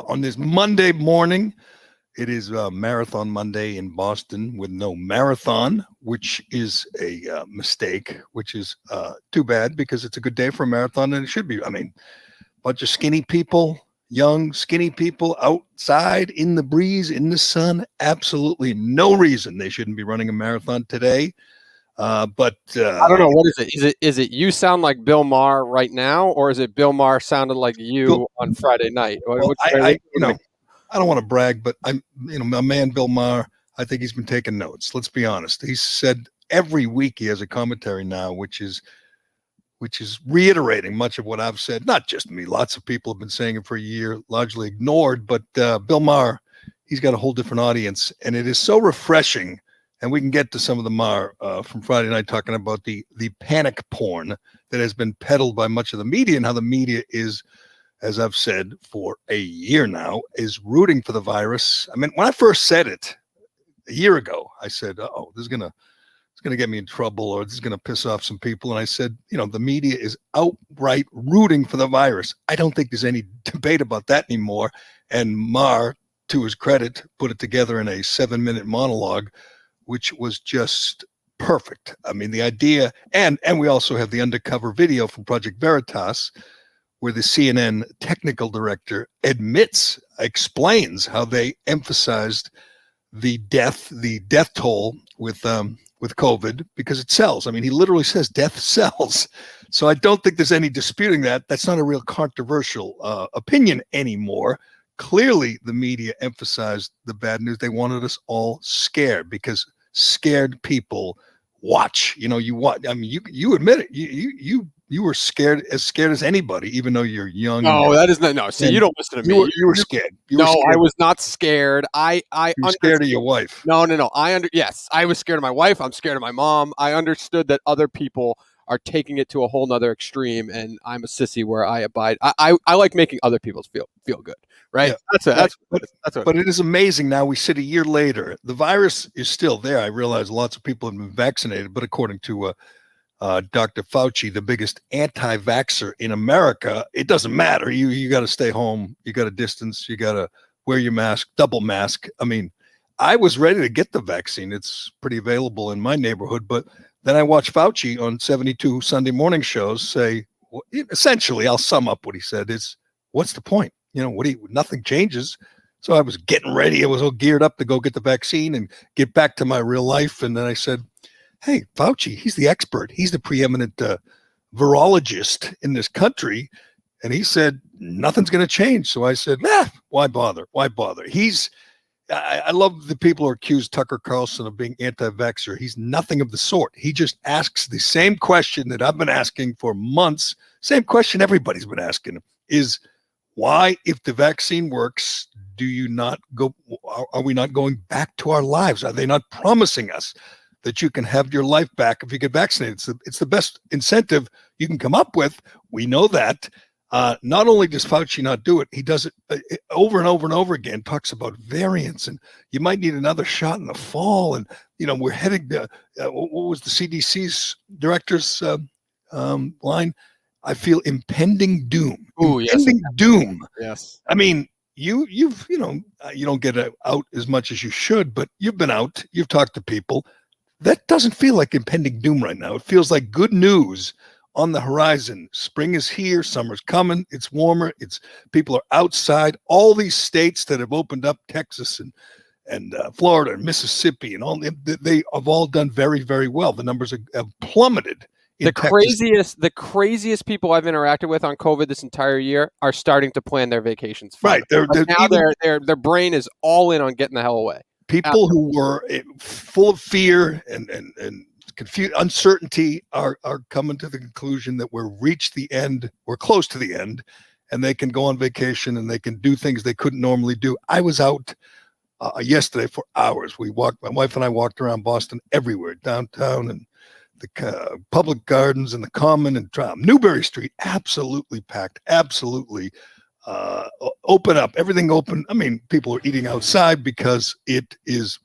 On this Monday morning. It is Marathon Monday in Boston with no marathon, which is a mistake, which is too bad because it's a good day for a marathon and it should be. I mean, bunch of skinny people, young, skinny people outside in the breeze, in the sun. Absolutely no reason they shouldn't be running a marathon today. But I don't know. What is it? Is it you sound like Bill Maher right now, or is it Bill Maher sounded like you on Friday night? Well, I don't want to brag, but my man Bill Maher. I think he's been taking notes. Let's be honest. He said every week he has a commentary now, which is reiterating much of what I've said. Not just me. Lots of people have been saying it for a year, largely ignored. But Bill Maher, he's got a whole different audience, and it is so refreshing. And we can get to some of the Maher from Friday night talking about the panic porn that has been peddled by much of the media and how the media is, as I've said for a year now, is rooting for the virus. I mean, when I first said it a year ago, I said, "Oh, this is gonna get me in trouble, or this is gonna piss off some people." And I said, the media is outright rooting for the virus. I don't think there's any debate about that anymore. And Maher, to his credit, put it together in a 7-minute monologue, which was just perfect. I mean, the idea, and we also have the undercover video from Project Veritas, where the CNN technical director explains how they emphasized the death toll with COVID because it sells. I mean, he literally says death sells. So I don't think there's any disputing that. That's not a real controversial opinion anymore. Clearly, the media emphasized the bad news. They wanted us all scared because scared people watch. You watch. I mean, you admit it. You were scared as anybody, even though you're young. No, that is not. No, see, you don't listen to me. You were scared. I was not scared. You were scared of your wife. No. Yes, I was scared of my wife. I'm scared of my mom. I understood that other people are taking it to a whole nother extreme, and I'm a sissy where I abide. I like making other people feel good, right? Yeah, but it is amazing. Now we sit a year later. The virus is still there. I realize lots of people have been vaccinated, but according to Dr. Fauci, the biggest anti-vaxxer in America, it doesn't matter. You got to stay home. You got to distance. You got to wear your mask, double mask. I mean, I was ready to get the vaccine. It's pretty available in my neighborhood, but then I watched Fauci on 72 Sunday morning shows say, essentially, I'll sum up what he said is, what's the point? Nothing changes. So I was getting ready. I was all geared up to go get the vaccine and get back to my real life. And then I said, hey, Fauci, he's the expert. He's the preeminent virologist in this country. And he said, nothing's going to change. So I said, why bother? Why bother? I love the people who accuse Tucker Carlson of being anti-vaxxer. He's nothing of the sort. He just asks the same question that I've been asking for months. Same question everybody's been asking is why, if the vaccine works, do you not go? Are we not going back to our lives? Are they not promising us that you can have your life back if you get vaccinated? It's the best incentive you can come up with. We know that. Not only does Fauci not do it, he does it over and over and over again, talks about variants and you might need another shot in the fall. And, we're heading to, what was the CDC's director's line? I feel impending doom. Impending doom. Yes. I mean, you don't get out as much as you should, but you've been out, you've talked to people. That doesn't feel like impending doom right now. It feels like good news on the horizon. Spring is here. Summer's coming. It's warmer. People are outside. All these states that have opened up, Texas and Florida and Mississippi and all, they have all done very, very well. The numbers have plummeted. The craziest people I've interacted with on COVID this entire year are starting to plan their vacations. Right. Their brain is all in on getting the hell away. People who were full of fear and confused, uncertainty are coming to the conclusion that we're close to the end, and they can go on vacation and they can do things they couldn't normally do. I was out yesterday for hours. My wife and I walked around Boston everywhere, downtown and the public gardens and the Common and Newbury Street, absolutely packed, absolutely open up, everything open. I mean, people are eating outside because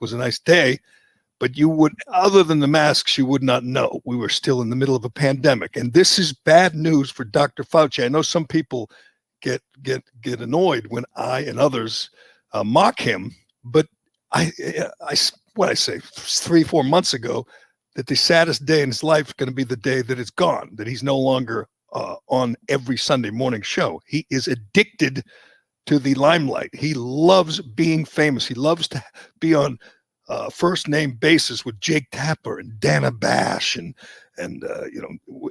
was a nice day. But you would, other than the masks, you would not know. We were still in the middle of a pandemic. And this is bad news for Dr. Fauci. I know some people get annoyed when I and others mock him. But what I say 3-4 months ago, that the saddest day in his life is going to be the day that it's gone, that he's no longer on every Sunday morning show. He is addicted to the limelight. He loves being famous. He loves to be on first name basis with Jake Tapper and Dana Bash and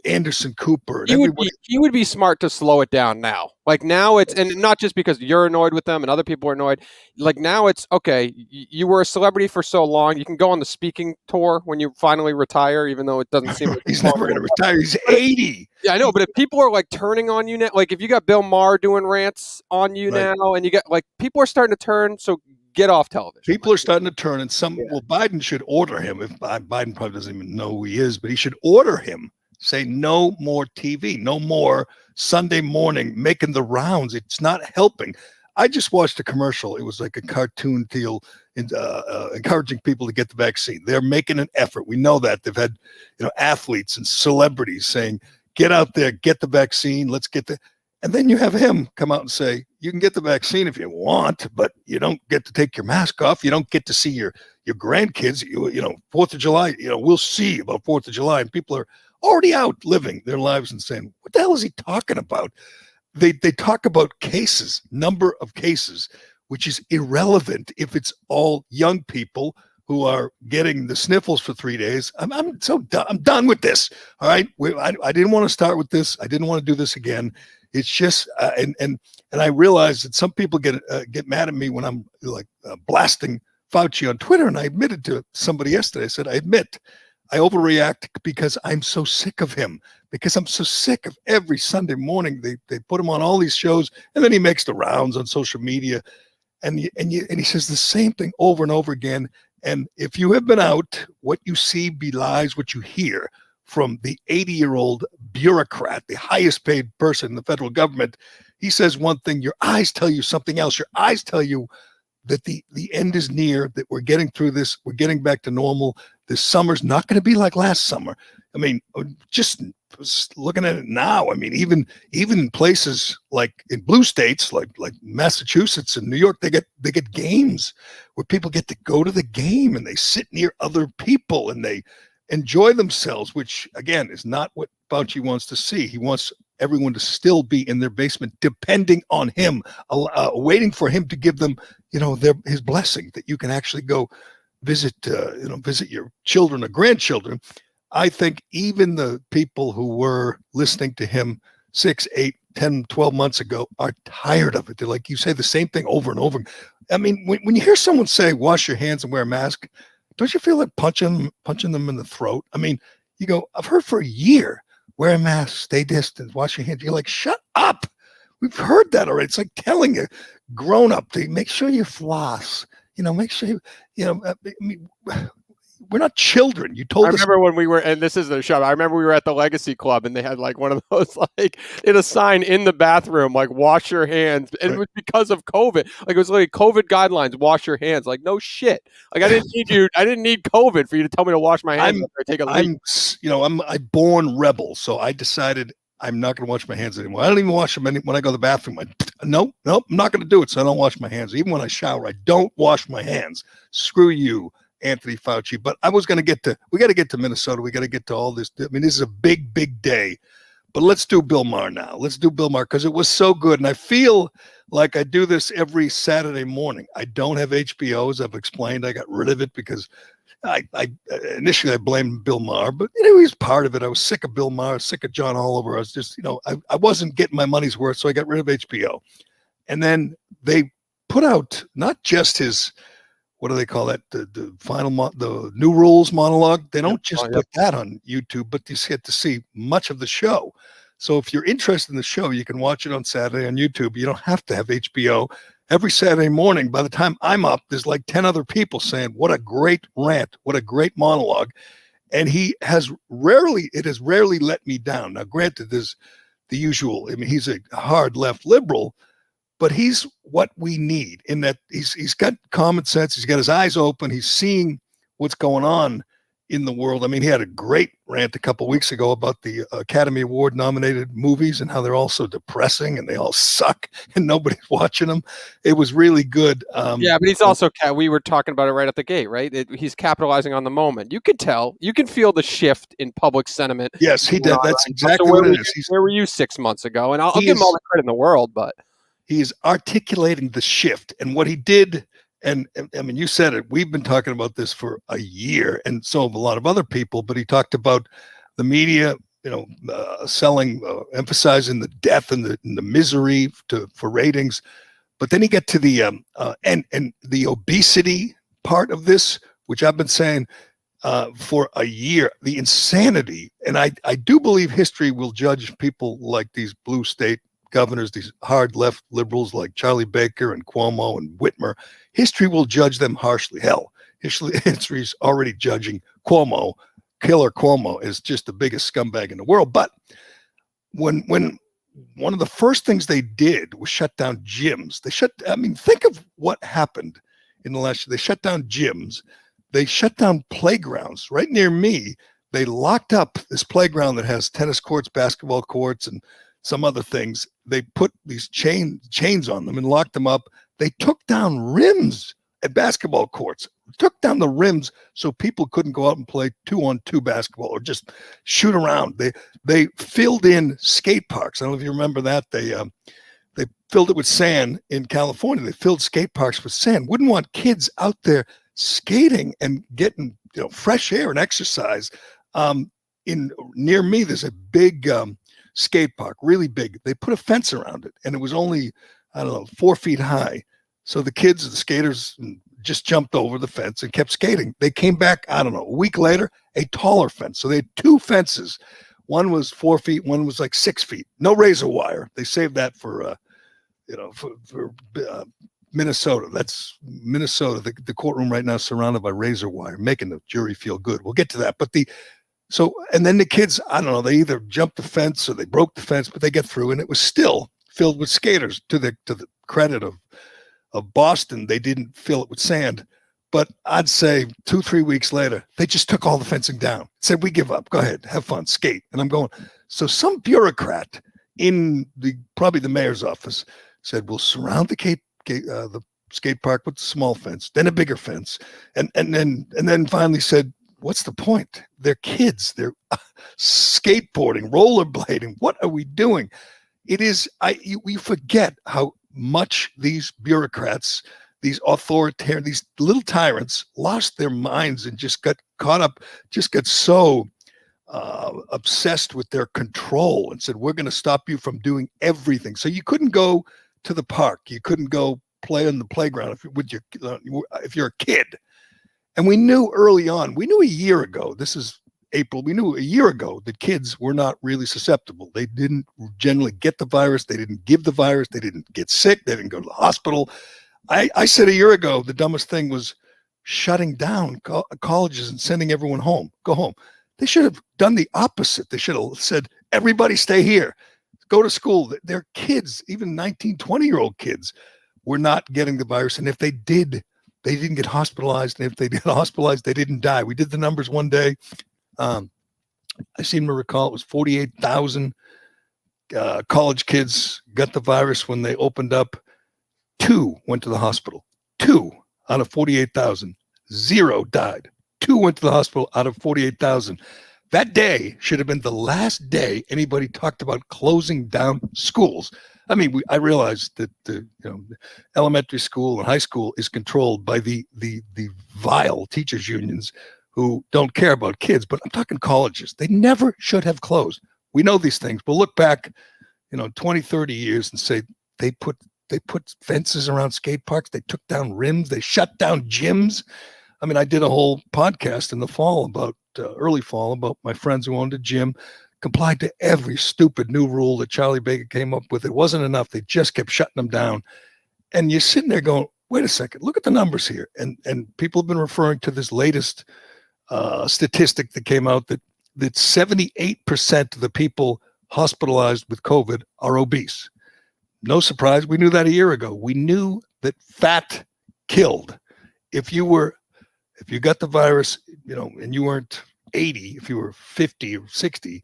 Anderson Cooper and everybody. He would be smart to slow it down now. Like now it's, and not just because you're annoyed with them and other people are annoyed. Like now it's okay. You were a celebrity for so long. You can go on the speaking tour when you finally retire, even though it doesn't seem like he's never going to retire. He's 80. Yeah, I know. But if people are like turning on you now, like if you got Bill Maher doing rants on you now, and you got like people are starting to turn. So get off television. People are starting to turn, and Biden should order him. If Biden probably doesn't even know who he is, but he should order him. Say no more TV, no more Sunday morning making the rounds. It's not helping. I just watched a commercial. It was like a cartoon deal, encouraging people to get the vaccine. They're making an effort. We know that they've had, athletes and celebrities saying, "Get out there, get the vaccine. Let's get the." And then you have him come out and say, "You can get the vaccine if you want, but you don't get to take your mask off. You don't get to see your grandkids. 4th of July. We'll see about 4th of July." And people are already out living their lives and saying, "What the hell is he talking about?" They talk about cases, number of cases, which is irrelevant if it's all young people who are getting the sniffles for 3 days. I'm so done. I'm done with this. All right, I didn't want to start with this. I didn't want to do this again. It's just and I realize that some people get mad at me when I'm like blasting Fauci on Twitter, and I admitted to somebody yesterday. I said, I admit I overreact because I'm so sick of him, because I'm so sick of every Sunday morning they put him on all these shows, and then he makes the rounds on social media, and he says the same thing over and over again. And if you have been out, what you see belies what you hear from the 80-year-old bureaucrat, the highest paid person in the federal government. He says one thing, your eyes tell you something else. Your eyes tell you that the end is near, that we're getting through this, we're getting back to normal. This summer's not going to be like last summer. I mean, just looking at it now, I mean, even places like in blue states, like Massachusetts and New York, they get games where people get to go to the game and they sit near other people and they enjoy themselves, which again is not what Fauci wants to see. He wants everyone to still be in their basement, depending on him, waiting for him to give them, his blessing, that you can actually go visit your children or grandchildren. I think even the people who were listening to him 6, 8, 10, 12 months ago are tired of it. They're like, you say the same thing over and over. I mean, when you hear someone say, wash your hands and wear a mask, don't you feel like punching them in the throat? I mean, you go, I've heard for a year, wear a mask, stay distant, wash your hands. You're like, shut up. We've heard that already. It's like telling a grown up to make sure you floss, make sure I mean, we're not children. You told us. I remember when we were, and this is the show. I remember we were at the Legacy Club and they had like one of those, like in a sign in the bathroom, like wash your hands. And It was because of COVID. Like it was like COVID guidelines, wash your hands. Like no shit. Like I didn't need COVID for you to tell me to wash my hands after I take a leak. I'm a born rebel. So I decided I'm not going to wash my hands anymore. I don't even wash them when I go to the bathroom. Nope, I'm not going to do it. So I don't wash my hands. Even when I shower, I don't wash my hands. Screw you, Anthony Fauci. But we got to get to Minnesota. We got to get to all this. I mean, this is a big, big day. But let's do Bill Maher now. Let's do Bill Maher because it was so good. And I feel like I do this every Saturday morning. I don't have HBO, as I've explained. I got rid of it because I initially I blamed Bill Maher, but he was part of it. I was sick of Bill Maher, sick of John Oliver. I was just, I wasn't getting my money's worth, so I got rid of HBO. And then they put out not just his, what do they call that? The final, the New Rules monologue. They don't just put that on YouTube, but you get to see much of the show. So if you're interested in the show, you can watch it on Saturday on YouTube. You don't have to have HBO. Every Saturday morning, by the time I'm up, there's like 10 other people saying, what a great rant, what a great monologue. And it has rarely let me down. Now, granted, there's the usual, I mean, he's a hard left liberal, but he's what we need in that he's got common sense. He's got his eyes open. He's seeing what's going on in the world. I mean, he had a great rant a couple weeks ago about the Academy Award nominated movies and how they're all so depressing and they all suck and nobody's watching them. It was really good. Yeah, but he's also, we were talking about it right at the gate, right? He's capitalizing on the moment. You could tell, you can feel the shift in public sentiment. Yes, he did. That's Right? exactly So what it is. Where were you 6 months ago? And I'll give him all the credit in the world, but he is articulating the shift and what he did. And I mean, you said it. We've been talking about this for a year, and so have a lot of other people. But he talked about the media, selling, emphasizing the death and the misery for ratings. But then you get to the and the obesity part of this, which I've been saying for a year, the insanity. And I do believe history will judge people like these blue state governors, these hard left liberals like Charlie Baker and Cuomo and Whitmer. History will judge them harshly. Hell, history's already judging Cuomo. Killer Cuomo is just the biggest scumbag in the world. But when one of the first things they did was shut down gyms. Think of what happened in the last year. They shut down gyms. They shut down playgrounds. Right near me, they locked up this playground that has tennis courts, basketball courts, and some other things. They put these chains on them and locked them up. They took down rims at basketball courts, took down the rims so people couldn't go out and play 2-on-2 basketball or just shoot around. They filled in skate parks. I don't know if you remember that. They filled it with sand in California. They filled skate parks with sand. Wouldn't want kids out there skating and getting fresh air and exercise. Near me, there's a big skate park, really big. They put a fence around it, and it was only, 4 feet high. So the kids, the skaters, just jumped over the fence and kept skating. They came back, a week later, a taller fence. So they had 2 fences. One was 4 feet, one was like 6 feet. No razor wire. They saved that for Minnesota. That's Minnesota. The courtroom right now is surrounded by razor wire, making the jury feel good. We'll get to that. But and then the kids, they either jumped the fence or they broke the fence, but they get through, and it was still filled with skaters. To the credit of Boston, they didn't fill it with sand. But I'd say 2-3 weeks later, they just took all the fencing down. Said, we give up. Go ahead, have fun, skate. And I'm going. So some bureaucrat in probably the mayor's office said, we'll surround the skate park with a small fence, then a bigger fence, and then finally said, what's the point? They're kids. They're skateboarding, rollerblading. What are we doing? It is. We forget how much these bureaucrats, these authoritarian, these little tyrants, lost their minds and just got caught up. Just got so obsessed with their control and said, "We're going to stop you from doing everything." So you couldn't go to the park. You couldn't go play on the playground if you're a kid. And we knew early on, we knew a year ago, this is April, we knew a year ago that kids were not really susceptible. They didn't generally get the virus. They didn't give the virus. They didn't get sick. They didn't go to the hospital. I said a year ago, the dumbest thing was shutting down colleges and sending everyone home. Go home. They should have done the opposite. They should have said, everybody stay here. Go to school. Their kids, even 19, 20-year-old kids, were not getting the virus. And if they did, they didn't get hospitalized. And if they get hospitalized, they didn't die. We did the numbers one day. I seem to recall it was 48,000 college kids got the virus when they opened up. 2 went to the hospital. 2 out of 48,000. 0 died. 2 went to the hospital out of 48,000. That day should have been the last day anybody talked about closing down schools. I mean, I realized that the elementary school and high school is controlled by the vile teachers unions who don't care about kids, but I'm talking colleges. They never should have closed. We know these things. We'll look back, 20, 30 years and say they put fences around skate parks. They took down rims. They shut down gyms. I mean, I did a whole podcast in the fall early fall about my friends who owned a gym, complied to every stupid new rule that Charlie Baker came up with. It wasn't enough. They just kept shutting them down. And you're sitting there going, wait a second, look at the numbers here. And people have been referring to this latest statistic that came out that 78% of the people hospitalized with COVID are obese. No surprise. We knew that a year ago. We knew that fat killed. If you if you got the virus, and you weren't 80, if you were 50 or 60,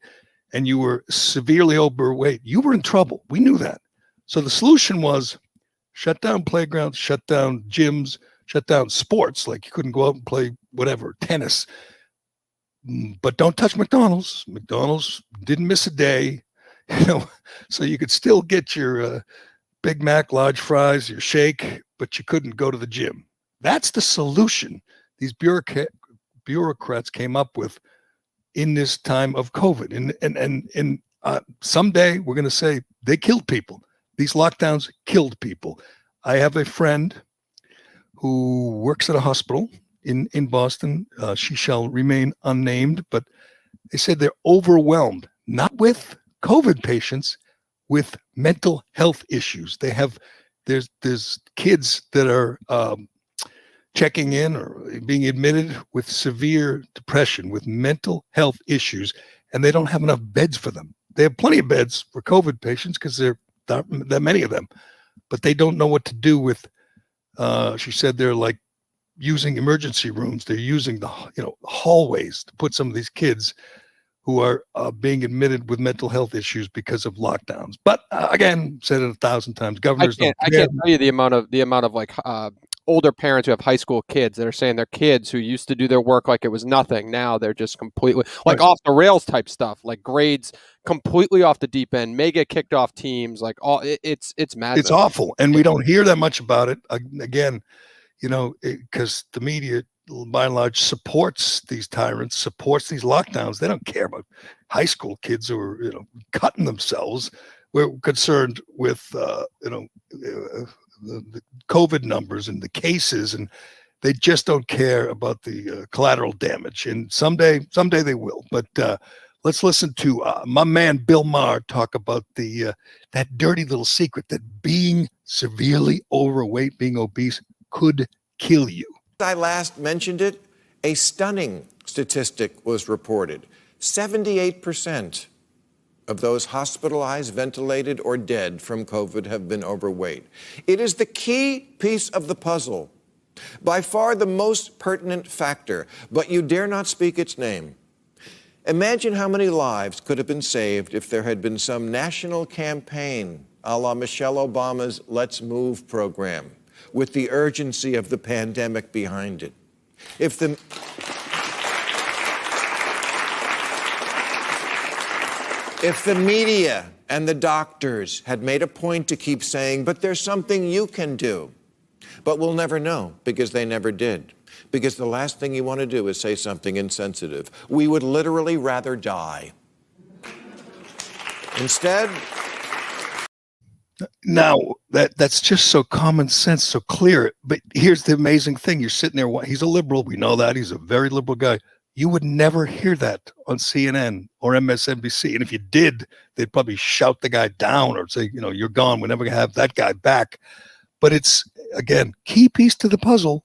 and you were severely overweight, you were in trouble. We knew that. So the solution was shut down playgrounds, shut down gyms, shut down sports. Like you couldn't go out and play whatever, tennis. But don't touch McDonald's. McDonald's didn't miss a day, so you could still get your Big Mac, large fries, your shake, but you couldn't go to the gym. That's the solution these bureaucrats came up with in this time of COVID. And someday we're going to say they killed people. These lockdowns killed people. I have a friend who works at a hospital in Boston. She shall remain unnamed, but they said they're overwhelmed, not with COVID patients, with mental health issues. There's kids that are checking in or being admitted with severe depression, with mental health issues, and they don't have enough beds for them. They have plenty of beds for COVID patients because there are many of them, but they don't know what to do with. She said they're like using emergency rooms. They're using the hallways to put some of these kids who are being admitted with mental health issues because of lockdowns. But again, said it 1,000 times. Governors I can't tell you the amount of like older parents who have high school kids that are saying their kids who used to do their work like it was nothing, now they're just completely like off the rails type stuff, like grades completely off the deep end, may get kicked off teams, like it's madness. It's awful, and we don't hear that much about it. Again, because the media by and large supports these tyrants, supports these lockdowns. They don't care about high school kids who are cutting themselves. We're concerned with the COVID numbers and the cases, and they just don't care about the collateral damage. And someday they will. But let's listen to my man Bill Maher talk about that dirty little secret that being severely overweight, being obese, could kill you. I last mentioned it, a stunning statistic was reported. 78% of those hospitalized, ventilated, or dead from COVID have been overweight. It is the key piece of the puzzle, by far the most pertinent factor, but you dare not speak its name. Imagine how many lives could have been saved if there had been some national campaign a la Michelle Obama's Let's Move program, with the urgency of the pandemic behind it. If the media and the doctors had made a point to keep saying, but there's something you can do, but we'll never know, because they never did. Because the last thing you want to do is say something insensitive. We would literally rather die. Instead, now that's just so common sense, so clear. But here's the amazing thing: you're sitting there. He's a liberal. We know that he's a very liberal guy. You would never hear that on CNN or MSNBC, and if you did, they'd probably shout the guy down or say, you're gone. We're never gonna have that guy back. But it's again key piece to the puzzle,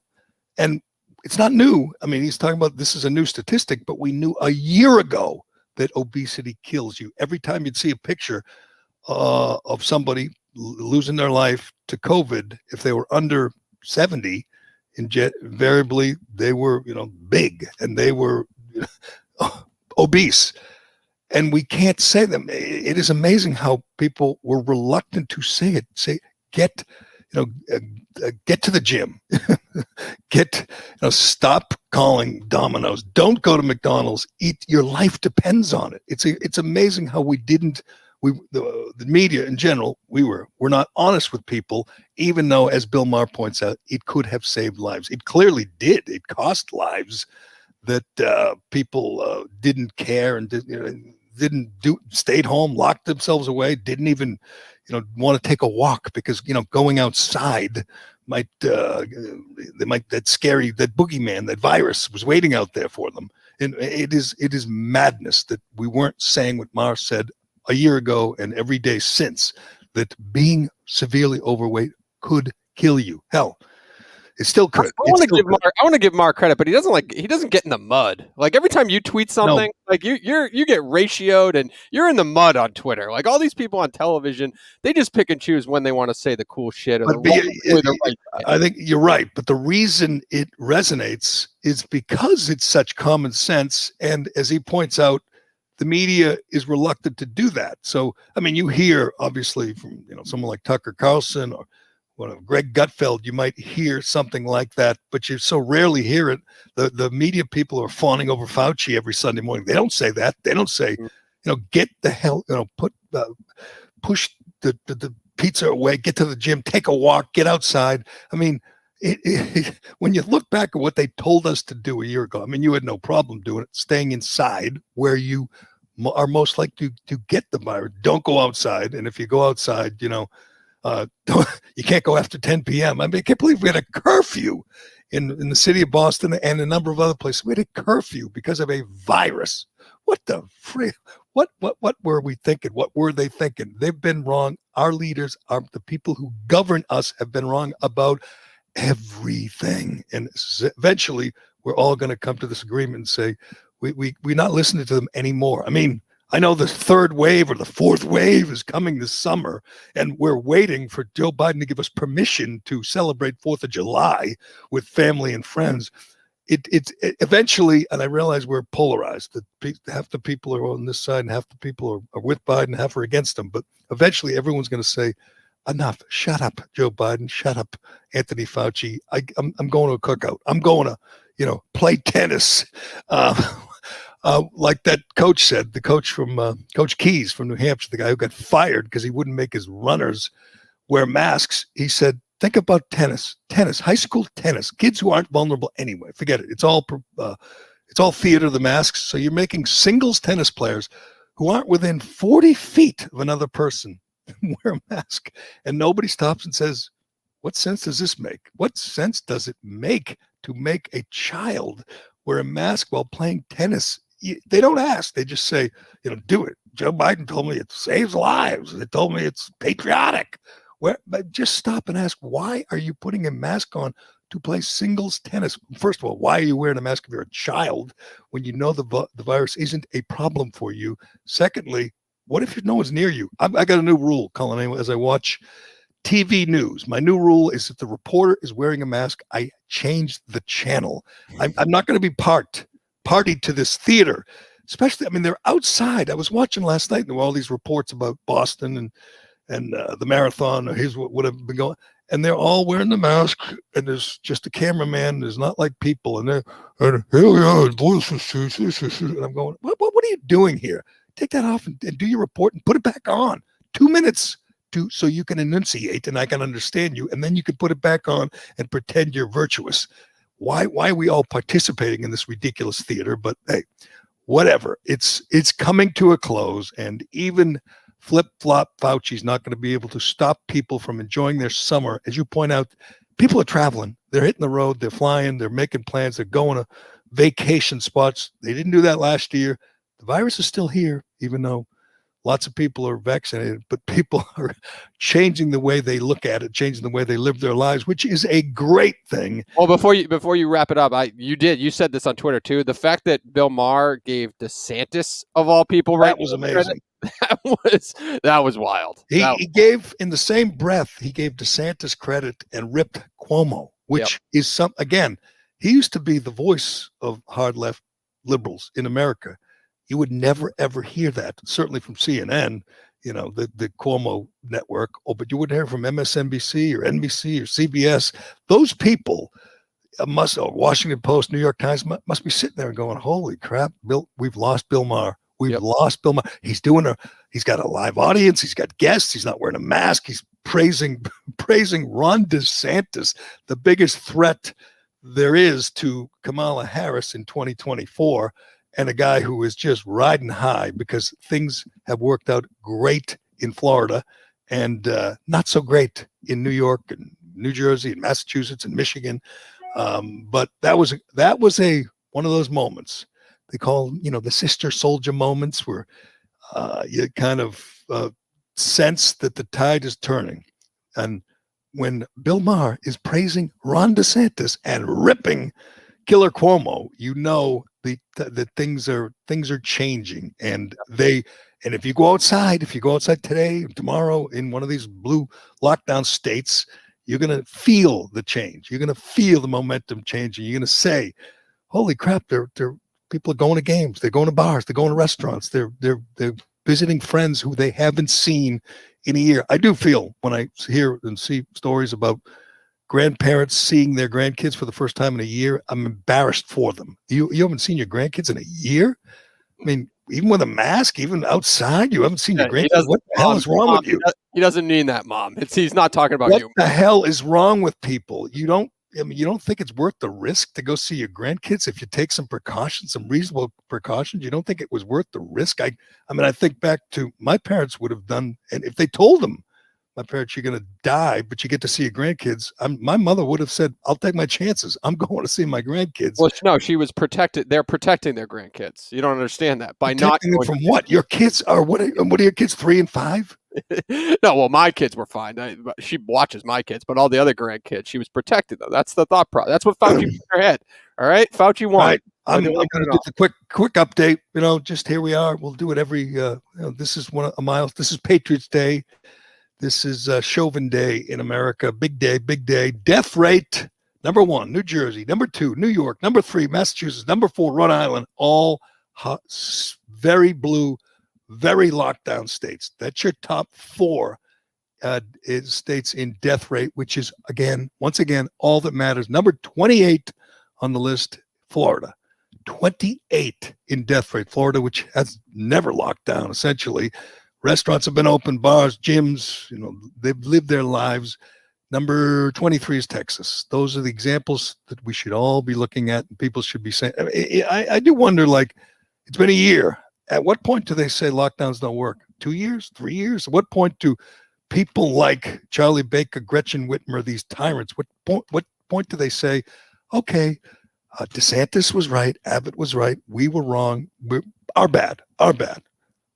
and it's not new. I mean, he's talking about this is a new statistic, but we knew a year ago that obesity kills you. Every time you'd see a picture of somebody losing their life to COVID, if they were under 70, invariably they were, big, and they were obese. And we can't say them. It is amazing how people were reluctant to say it. Say, get to the gym, stop calling Domino's, don't go to McDonald's, eat. Your life depends on it. It's amazing how the media in general, we're not honest with people, even though, as Bill Maher points out, it could have saved lives. It clearly did. It cost lives that people didn't care and stayed home, locked themselves away, didn't even want to take a walk because going outside might that boogeyman, that virus was waiting out there for them. And it is madness that we weren't saying what Maher said a year ago and every day since, that being severely overweight could kill you. Hell, It still could. I want to give Mark credit, but he doesn't get in the mud. Like every time you tweet something, like you get ratioed and you're in the mud on Twitter. Like all these people on television, they just pick and choose when they want to say the cool shit or the right shit. I think you're right, but the reason it resonates is because it's such common sense, and as he points out, the media is reluctant to do that. So, I mean, you hear obviously from someone like Tucker Carlson or Greg Gutfeld, you might hear something like that, but you so rarely hear it. The media people are fawning over Fauci every Sunday morning. They don't say that. They don't say, get the hell, push the pizza away, get to the gym, take a walk, get outside. I mean, when you look back at what they told us to do a year ago, I mean, you had no problem doing it, staying inside where you are most likely to get the virus. Don't go outside. And if you go outside, you can't go after 10 p.m. I mean, I can't believe we had a curfew in the city of Boston and a number of other places. We had a curfew because of a virus. What the frick? What were we thinking? What were they thinking? They've been wrong. Our leaders, the people who govern us, have been wrong about everything. And eventually, we're all going to come to this agreement and say, we're not listening to them anymore. I mean, I know the third wave or the fourth wave is coming this summer, and we're waiting for Joe Biden to give us permission to celebrate 4th of July with family and friends. It eventually, and I realize we're polarized, that half the people are on this side and half the people are with Biden, half are against him. But eventually everyone's going to say, enough, shut up, Joe Biden, shut up, Anthony Fauci. I'm going to a cookout. I'm going to, play tennis. Like that coach said, the coach from Coach Keys from New Hampshire, the guy who got fired because he wouldn't make his runners wear masks. He said, think about tennis, high school tennis, kids who aren't vulnerable anyway. Forget it. It's all theater, the masks. So you're making singles tennis players who aren't within 40 feet of another person wear a mask, and nobody stops and says, what sense does this make? What sense does it make to make a child wear a mask while playing tennis? They don't ask. They just say, do it. Joe Biden told me it saves lives. They told me it's patriotic. But just stop and ask, why are you putting a mask on to play singles tennis? First of all, why are you wearing a mask if you're a child when you know the virus isn't a problem for you? Secondly, what if no one's near you? I got a new rule, Colin, as I watch TV news. My new rule is if the reporter is wearing a mask, I change the channel. I'm not going to be party to this theater, especially, I mean, they're outside. I was watching last night and there were all these reports about Boston and the marathon, or here's what would have been going, and they're all wearing the mask, and there's just a cameraman. There's not like people, and here we are, and I'm going, what are you doing here? Take that off and do your report and put it back on. 2 minutes so you can enunciate and I can understand you, and then you can put it back on and pretend you're virtuous. Why are we all participating in this ridiculous theater? But hey, whatever. It's coming to a close, and even flip-flop Fauci's not going to be able to stop people from enjoying their summer. As you point out, people are traveling. They're hitting the road. They're flying. They're making plans. They're going to vacation spots. They didn't do that last year. The virus is still here, even though lots of people are vaccinated, but people are changing the way they look at it, changing the way they live their lives, which is a great thing. Well, before you wrap it up, you said this on Twitter too. The fact that Bill Maher gave DeSantis, of all people, that was amazing. That was wild. He gave, in the same breath, he gave DeSantis credit and ripped Cuomo, which is again, he used to be the voice of hard left liberals in America. You would never, ever hear that, certainly from CNN, the Cuomo network, but you wouldn't hear from MSNBC or NBC or CBS. Those people Washington Post, New York Times must be sitting there and going, holy crap, we've lost Bill Maher. We've lost Bill Maher. He's got a live audience. He's got guests. He's not wearing a mask. He's praising Ron DeSantis, the biggest threat there is to Kamala Harris in 2024. And a guy who is just riding high because things have worked out great in Florida and not so great in New York and New Jersey and Massachusetts and Michigan. But that was one of those moments they call, the sister soldier moments where you kind of sense that the tide is turning. And when Bill Maher is praising Ron DeSantis and ripping Killer Cuomo, you know the things are changing, and if you go outside today, tomorrow in one of these blue lockdown states, you're gonna feel the change. You're gonna feel the momentum changing. You're gonna say, "Holy crap! They're people are going to games. They're going to bars. They're going to restaurants. They're visiting friends who they haven't seen in a year." I do feel when I hear and see stories about grandparents seeing their grandkids for the first time in a year, I'm embarrassed for them. You haven't seen your grandkids in a year? I mean, even with a mask, even outside, you haven't seen your grandkids. What the hell is wrong with you? He doesn't mean that, Mom. He's not talking about what you. What the hell is wrong with people? You don't think it's worth the risk to go see your grandkids if you take some precautions, some reasonable precautions? You don't think it was worth the risk? I think back to my parents would have done, and if they told them, my parents, you're going to die, but you get to see your grandkids. My mother would have said, I'll take my chances. I'm going to see my grandkids. Well, no, she was protected. They're protecting their grandkids. You don't understand that. By protecting not them from what? Your kids are, what are your kids, 3 and 5? No, well, my kids were fine. She watches my kids, but all the other grandkids, she was protecting them. That's the thought process. That's what Fauci put in her head. All right? Fauci won. Right. I'm going to do the quick update. Just here we are. We'll do it every, this is this is Patriots Day. This is Chauvin Day in America. Big day, big day. Death rate, number 1, New Jersey. Number 2, New York. Number 3, Massachusetts. Number 4, Rhode Island. All hot, very blue, very lockdown states. That's your top 4 states in death rate, which is, once again, all that matters. Number 28 on the list, Florida. 28 in death rate. Florida, which has never locked down, essentially. Restaurants have been open, bars, gyms, they've lived their lives. Number 23 is Texas. Those are the examples that we should all be looking at, and people should be saying. I do wonder, it's been a year. At what point do they say lockdowns don't work? 2 years? 3 years? At what point do people like Charlie Baker, Gretchen Whitmer, these tyrants, what point do they say, okay, DeSantis was right, Abbott was right, we were wrong, our bad.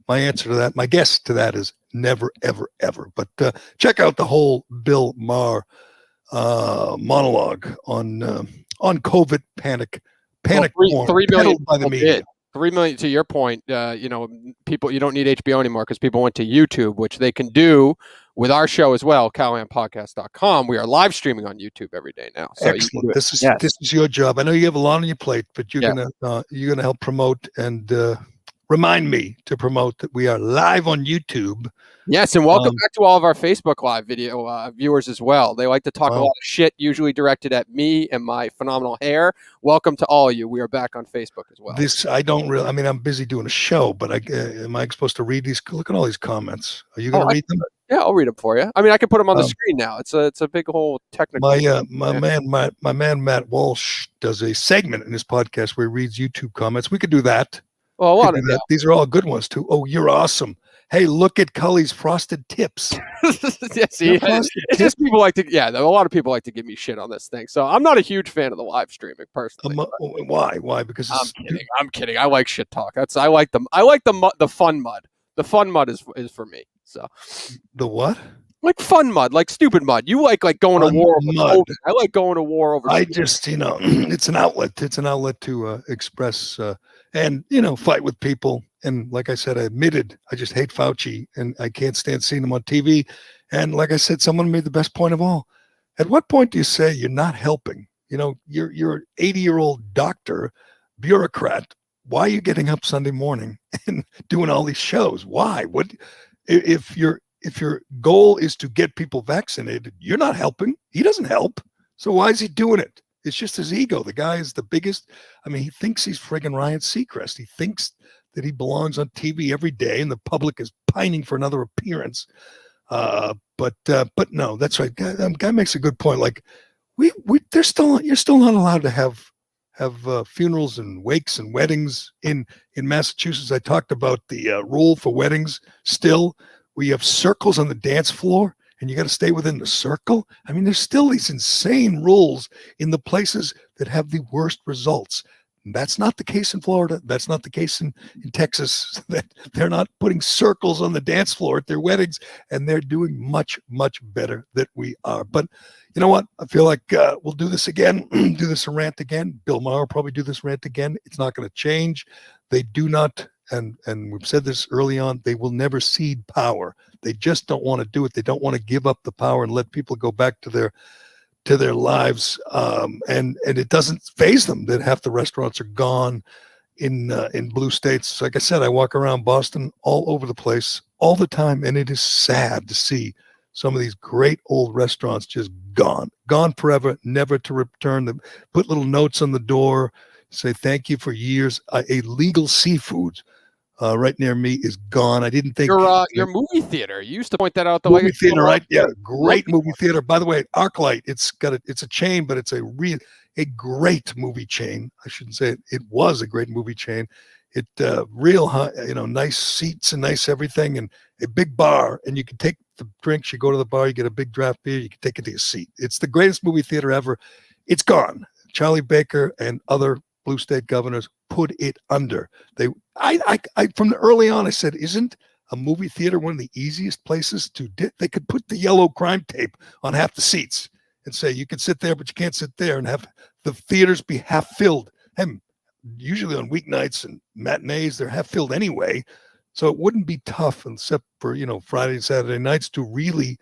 My answer to that, my guess to that is never, ever, ever. But check out the whole Bill Maher monologue on COVID panic. Well, 3 million by the media. 3 million, to your point, people, you don't need HBO anymore because people went to YouTube, which they can do with our show as well, CallahanPodcast.com. We are live streaming on YouTube every day now. So excellent. This is your job. I know you have a lot on your plate, but you're gonna help promote and remind me to promote that we are live on YouTube. Yes, and welcome back to all of our Facebook Live video viewers as well. They like to talk a lot of shit, usually directed at me and my phenomenal hair. Welcome to all of you. We are back on Facebook as well. I'm busy doing a show, but am I supposed to read these? Look at all these comments. Are you going to read them? Yeah, I'll read them for you. I can put them on the screen now. It's a big whole technical. My man Matt Walsh does a segment in his podcast where he reads YouTube comments. We could do that. Well, a lot of that. These are all good ones too. Oh, you're awesome. Hey, look at Cully's frosted tips. It's just people like to. Yeah, a lot of people like to give me shit on this thing. So I'm not a huge fan of the live streaming personally. Why? Because I'm kidding. I like shit talk. I like the fun mud. The fun mud is for me. So the what? Like fun mud, like stupid mud. You like going to war over mud. I like going to war over. I just, it's an outlet. It's an outlet to express and fight with people. And like I said, I admitted I just hate Fauci, and I can't stand seeing him on TV. And like I said, someone made the best point of all. At what point do you say you're not helping? You're an 80-year-old doctor, bureaucrat. Why are you getting up Sunday morning and doing all these shows? Why? What if your goal is to get people vaccinated, you're not helping. He doesn't help. So why is he doing it? It's just his ego. The guy is the biggest. He thinks he's friggin' Ryan Seacrest. He thinks that he belongs on TV every day and the public is pining for another appearance. But no, that's right. Guy makes a good point. Like you're still not allowed to have funerals and wakes and weddings in Massachusetts. I talked about the rule for weddings still. We have circles on the dance floor and you got to stay within the circle. There's still these insane rules in the places that have the worst results. That's not the case in Florida. That's not the case in Texas. They're not putting circles on the dance floor at their weddings, and they're doing much, much better than we are. But you know what? I feel like we'll do this again, do this rant again. Bill Maher will probably do this rant again. It's not going to change. They do not, and we've said this early on, they will never cede power. They just don't want to do it. They don't want to give up the power and let people go back to their lives, and it doesn't faze them that half the restaurants are gone in blue states. Like I said, I walk around Boston all over the place all the time, and it is sad to see some of these great old restaurants just gone forever, never to return. They put little notes on the door, say thank you for years. A legal seafood right near me is gone. I didn't think your movie theater. You used to point that out. The movie theater, right? Yeah, great movie theater. By the way, ArcLight. It's a chain, but it's a great movie chain. I shouldn't say it. It was a great movie chain. It real high, nice seats and nice everything, and a big bar. And you can take the drinks. You go to the bar, you get a big draft beer. You can take it to your seat. It's the greatest movie theater ever. It's gone. Charlie Baker and other blue state governors put it under. I from the early on, I said, isn't a movie theater one of the easiest places to they could put the yellow crime tape on half the seats and say you can sit there, but you can't sit there, and have the theaters be half filled. And usually on weeknights and matinees, they're half filled anyway. So it wouldn't be tough, except for, Friday and Saturday nights, to really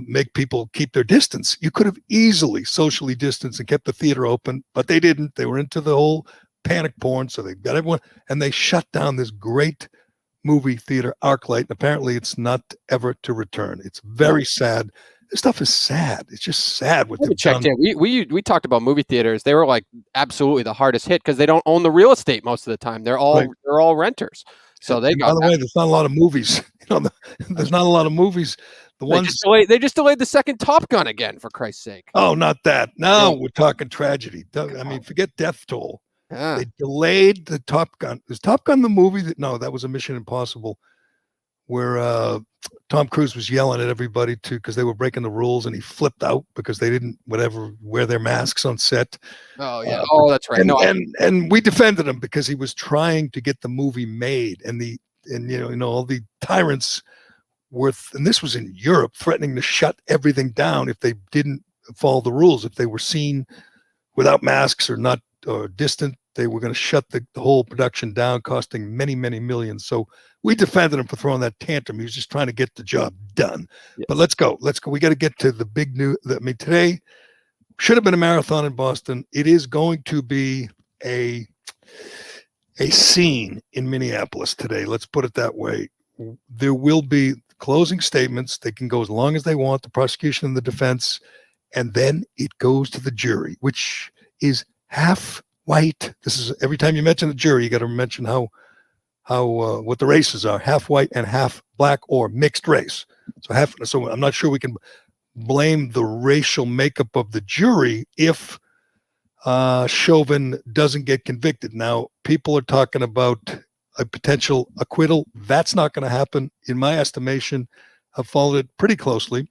make people keep their distance. You could have easily socially distanced and kept the theater open, but they didn't. They were into the whole panic porn, so they got everyone, and they shut down this great movie theater, ArcLight, and apparently it's not ever to return. It's very sad. This stuff is sad. It's just sad what they've done. We talked about movie theaters. They were like absolutely the hardest hit because they don't own the real estate most of the time. They're all renters. So they got. By the way, there's not a lot of movies. There's not a lot of movies. They just delayed the second Top Gun again, for Christ's sake. Oh, not that. Now we're talking tragedy. I mean, forget Death Toll. Yeah. They delayed the Top Gun. Is Top Gun the movie that was a Mission Impossible, where Tom Cruise was yelling at everybody because they were breaking the rules, and he flipped out because they didn't wear their masks on set. Oh yeah. That's right. And we defended him because he was trying to get the movie made, and all the tyrants and this was in Europe, threatening to shut everything down if they didn't follow the rules. If they were seen without masks or not or distant, they were going to shut the whole production down, costing many, many millions. So we defended him for throwing that tantrum. He was just trying to get the job done. Yes. But let's go. We got to get to the big news. I mean, today should have been a marathon in Boston. It is going to be a scene in Minneapolis today. Let's put it that way. There will be closing statements. They can go as long as they want, the prosecution and the defense, and then it goes to the jury, which is half white. This is every time you mention the jury, you got to mention how what the races are: half white and half black or mixed race. So I'm not sure we can blame the racial makeup of the jury if Chauvin doesn't get convicted. Now, people are talking about a potential acquittal. That's not going to happen, in my estimation. I've followed it pretty closely.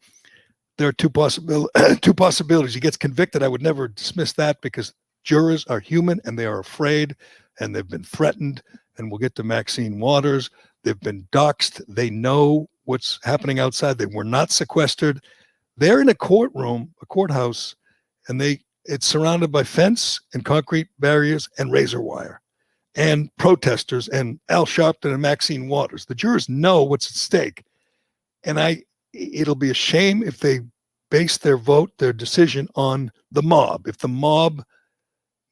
There are two possibilities. He gets convicted. I would never dismiss that because jurors are human and they are afraid and they've been threatened. And we'll get to Maxine Waters. They've been doxxed. They know what's happening outside. They were not sequestered. They're in a courthouse, and it's surrounded by fence and concrete barriers and razor wire and protesters and Al Sharpton and Maxine Waters. The jurors know what's at stake. And it'll be a shame if they base their decision on the mob. If the mob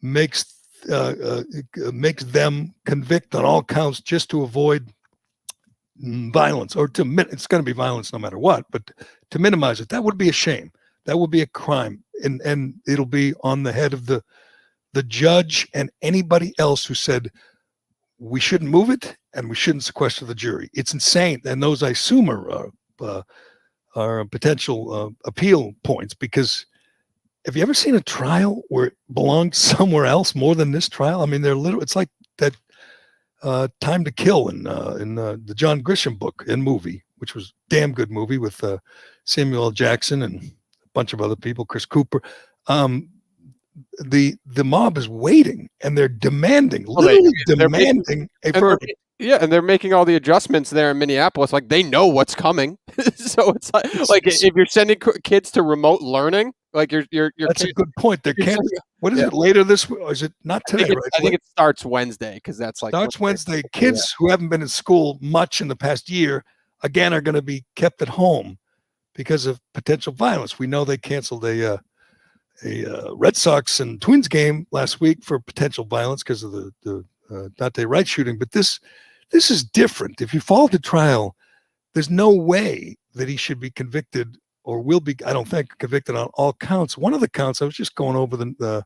makes them convict on all counts just to avoid violence, or it's going to be violence no matter what, but to minimize it, that would be a shame. That would be a crime. And it'll be on the head of the judge and anybody else who said we shouldn't move it and we shouldn't sequester the jury. It's insane. And those, I assume, are potential appeal points, because have you ever seen a trial where it belonged somewhere else more than this trial? I mean, it's like that Time to Kill in the John Grisham book and movie, which was a damn good movie with Samuel L. Jackson and a bunch of other people, Chris Cooper. the mob is waiting and they're demanding, Well, they're demanding a verdict. And they're making all the adjustments there in Minneapolis. Like they know what's coming, so it's like if you're sending kids to remote learning, like your That's kids, a good point. They can't. What is it later this week? Or is it not today? I think it starts Wednesday because that's like starts Wednesday. Kids who haven't been in school much in the past year again are going to be kept at home because of potential violence. We know they canceled a Red Sox and Twins game last week for potential violence because of the Dante Wright shooting. But this is different. If you fall to trial, there's no way that he should be convicted or will be, I don't think, convicted on all counts. One of the counts, I was just going over the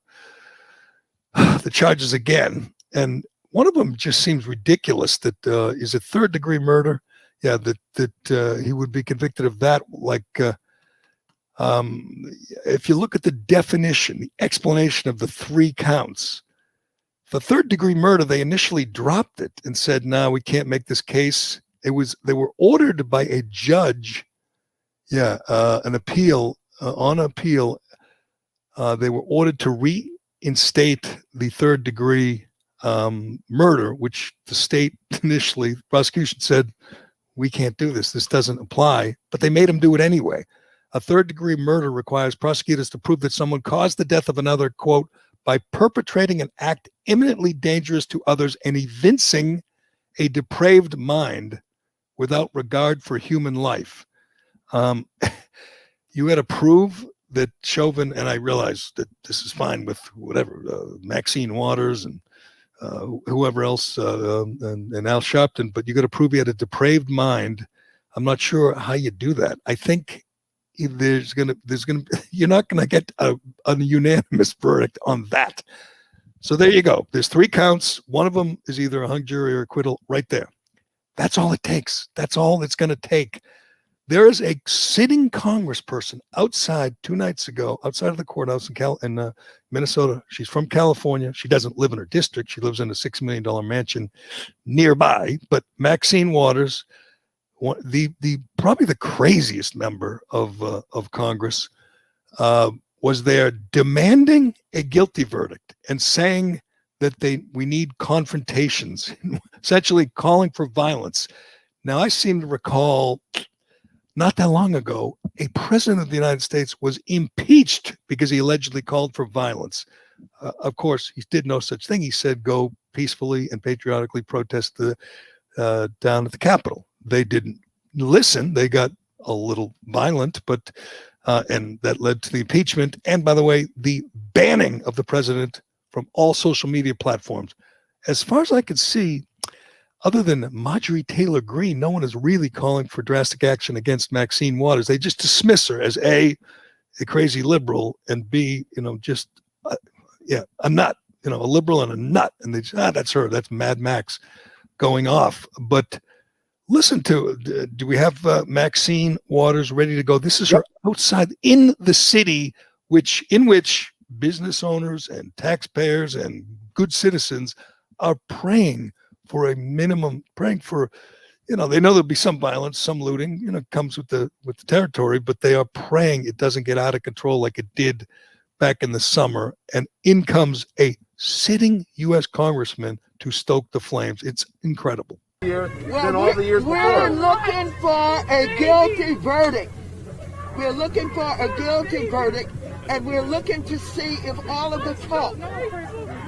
charges again, and one of them just seems ridiculous. That is it third-degree murder? Yeah, that he would be convicted of that. Like, if you look at the definition, the explanation of the 3 counts, for third-degree murder, they initially dropped it and said, "No, we can't make this case." They were ordered by a judge. Yeah, an appeal on appeal. They were ordered to reinstate the third-degree murder, which the state initially, the prosecution said, "We can't do this. This doesn't apply." But they made them do it anyway. A third-degree murder requires prosecutors to prove that someone caused the death of another, quote, by perpetrating an act imminently dangerous to others and evincing a depraved mind without regard for human life. You got to prove that Chauvin, and I realize that this is fine with whatever, Maxine Waters and whoever else, and Al Sharpton, but you got to prove he had a depraved mind. I'm not sure how you do that. I think you're not gonna get a unanimous verdict on that. So there you go. There's 3 counts. One of them is either a hung jury or acquittal right there. That's all it takes. That's all it's going to take. There is a sitting congressperson outside 2 nights ago, outside of the courthouse in Minnesota. She's from California. She doesn't live in her district. She lives in a $6 million mansion nearby. But Maxine Waters, probably the craziest member of Congress, was there demanding a guilty verdict and saying that we need confrontations, essentially calling for violence. Now, I seem to recall not that long ago, a president of the United States was impeached because he allegedly called for violence. Of course, he did no such thing. He said, go peacefully and patriotically protest down at the Capitol. They didn't listen. They got a little violent, but and that led to the impeachment. And by the way, the banning of the president from all social media platforms. As far as I could see, other than Marjorie Taylor Greene, no one is really calling for drastic action against Maxine Waters. They just dismiss her as a crazy liberal, and B, just a nut, a liberal and a nut. And they just, that's her. That's Mad Max going off. But listen to, do we have Maxine Waters ready to go? This is her outside in the city, in which business owners and taxpayers and good citizens are praying for a minimum, praying for, they know there'll be some violence, some looting, comes with the territory, but they are praying it doesn't get out of control like it did back in the summer. And in comes a sitting U.S. congressman to stoke the flames. It's incredible. We're looking for a guilty verdict. We're looking for a guilty verdict, and we're looking to see if all of the talk